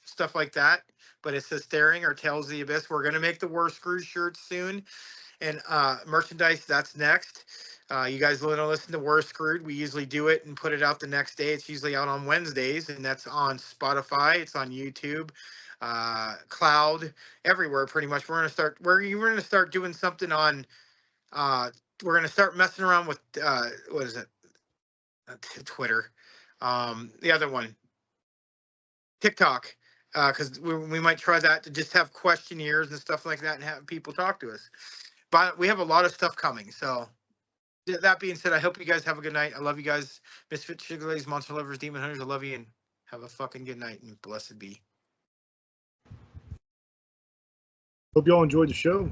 Stuff like that. But it says Staring or Tells the Abyss. We're going to make the War Screwed shirts soon. And merchandise, that's next. You guys want to listen to War Screwed? We usually do it and put it out the next day. It's usually out on Wednesdays, and that's on Spotify. It's on YouTube, Cloud, everywhere pretty much. We're going to start doing something on. We're going to start messing around with what is it? Twitter. The other one, TikTok. Because we might try that to just have questionnaires and stuff like that and have people talk to us. But we have a lot of stuff coming. So that being said, I hope you guys have a good night. I love you guys. Misfit, Sugar Ladies, Monster Lovers, Demon Hunters. I love you and have a fucking good night and blessed be. Hope you all enjoyed the show.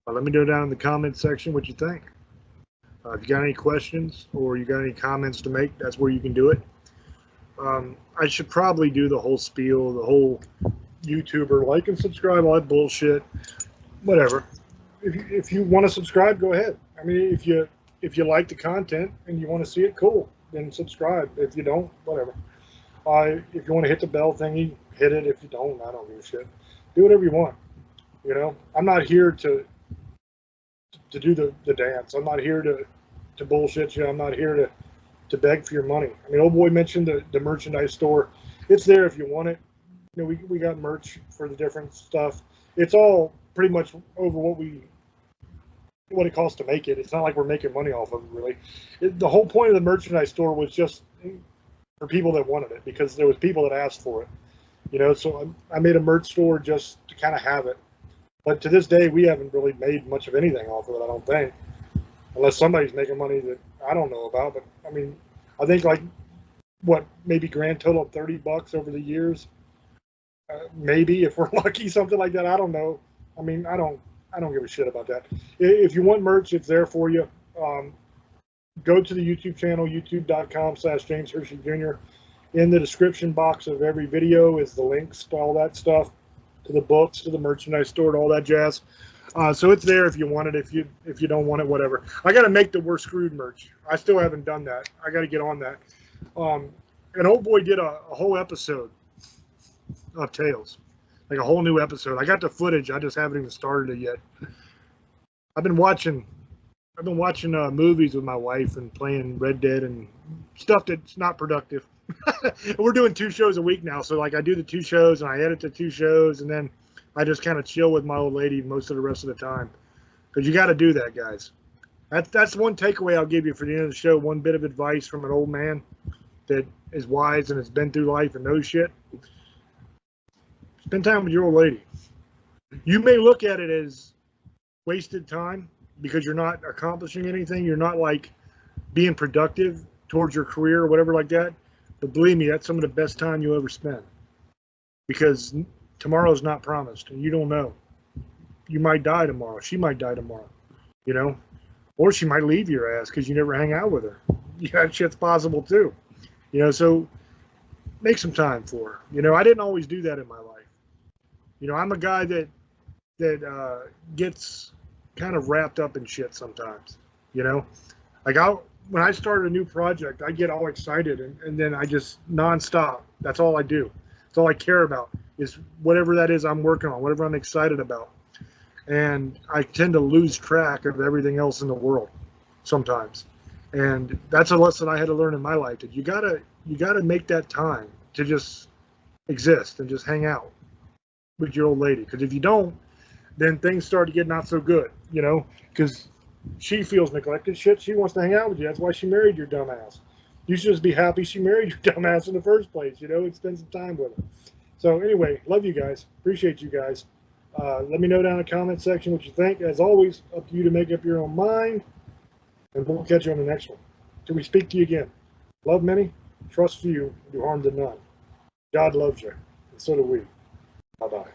Let me know down in the comments section what you think. If you got any questions or you got any comments to make, that's where you can do it. I should probably do the whole spiel, the whole YouTuber like and subscribe, all that bullshit. Whatever. If you want to subscribe, go ahead. I mean, if you like the content and you want to see it, cool. Then subscribe. If you don't, whatever. If you want to hit the bell thingy, hit it. If you don't, I don't give a shit. Do whatever you want. You know, I'm not here to do the dance. I'm not here to bullshit you. I'm not here to beg for your money. I mean, old boy mentioned the merchandise store. It's there if you want it. You know, we got merch for the different stuff. It's all pretty much over what it costs to make it. It's not like we're making money off of it, really. The whole point of the merchandise store was just for people that wanted it, because there was people that asked for it. You know, so I made a merch store just to kind of have it. But to this day, we haven't really made much of anything off of it, I don't think. Unless somebody's making money that I don't know about. But, I mean, I think, like, maybe grand total of $30 over the years. Maybe, if we're lucky, something like that. I don't know. I mean, I don't give a shit about that. If you want merch, it's there for you. Go to the YouTube channel, youtube.com/James Hershey Jr. In the description box of every video is the links to all that stuff, to the books, to the merchandise store, to all that jazz. So it's there if you want it. If you don't want it, whatever. I got to make the We're Screwed merch. I still haven't done that. I got to get on that. An old boy did a whole episode of Tales, like a whole new episode. I got the footage. I just haven't even started it yet. I've been watching movies with my wife and playing Red Dead and stuff that's not productive. We're doing 2 shows a week now, so like I do the 2 shows and I edit the 2 shows, and then I just kind of chill with my old lady most of the rest of the time. Because you got to do that, guys. That's one takeaway I'll give you for the end of the show. One bit of advice from an old man that is wise and has been through life and knows shit. Spend time with your old lady. You may look at it as wasted time because you're not accomplishing anything. You're not like being productive towards your career or whatever like that. But believe me, that's some of the best time you'll ever spend. Because tomorrow's not promised and you don't know. You might die tomorrow. She might die tomorrow, you know? Or she might leave your ass because you never hang out with her. Yeah, that shit's possible too. You know, so make some time for her. You know, I didn't always do that in my life. You know, I'm a guy that gets kind of wrapped up in shit sometimes. You know, like when I start a new project, I get all excited and then I just nonstop. That's all I do. That's all I care about is whatever that is I'm working on, whatever I'm excited about. And I tend to lose track of everything else in the world sometimes. And that's a lesson I had to learn in my life, that you gotta make that time to just exist and just hang out with your old lady. Because if you don't, then things start to get not so good, you know, because she feels neglected. Shit, she wants to hang out with you. That's why she married your dumbass. You should just be happy she married your dumbass in the first place, you know, and spend some time with her. So anyway, love you guys. Appreciate you guys. Let me know down in the comment section what you think. As always, up to you to make up your own mind. And we'll catch you on the next one. Till we speak to you again. Love many, trust few, and do harm to none. God loves you, and so do we. Bye-bye.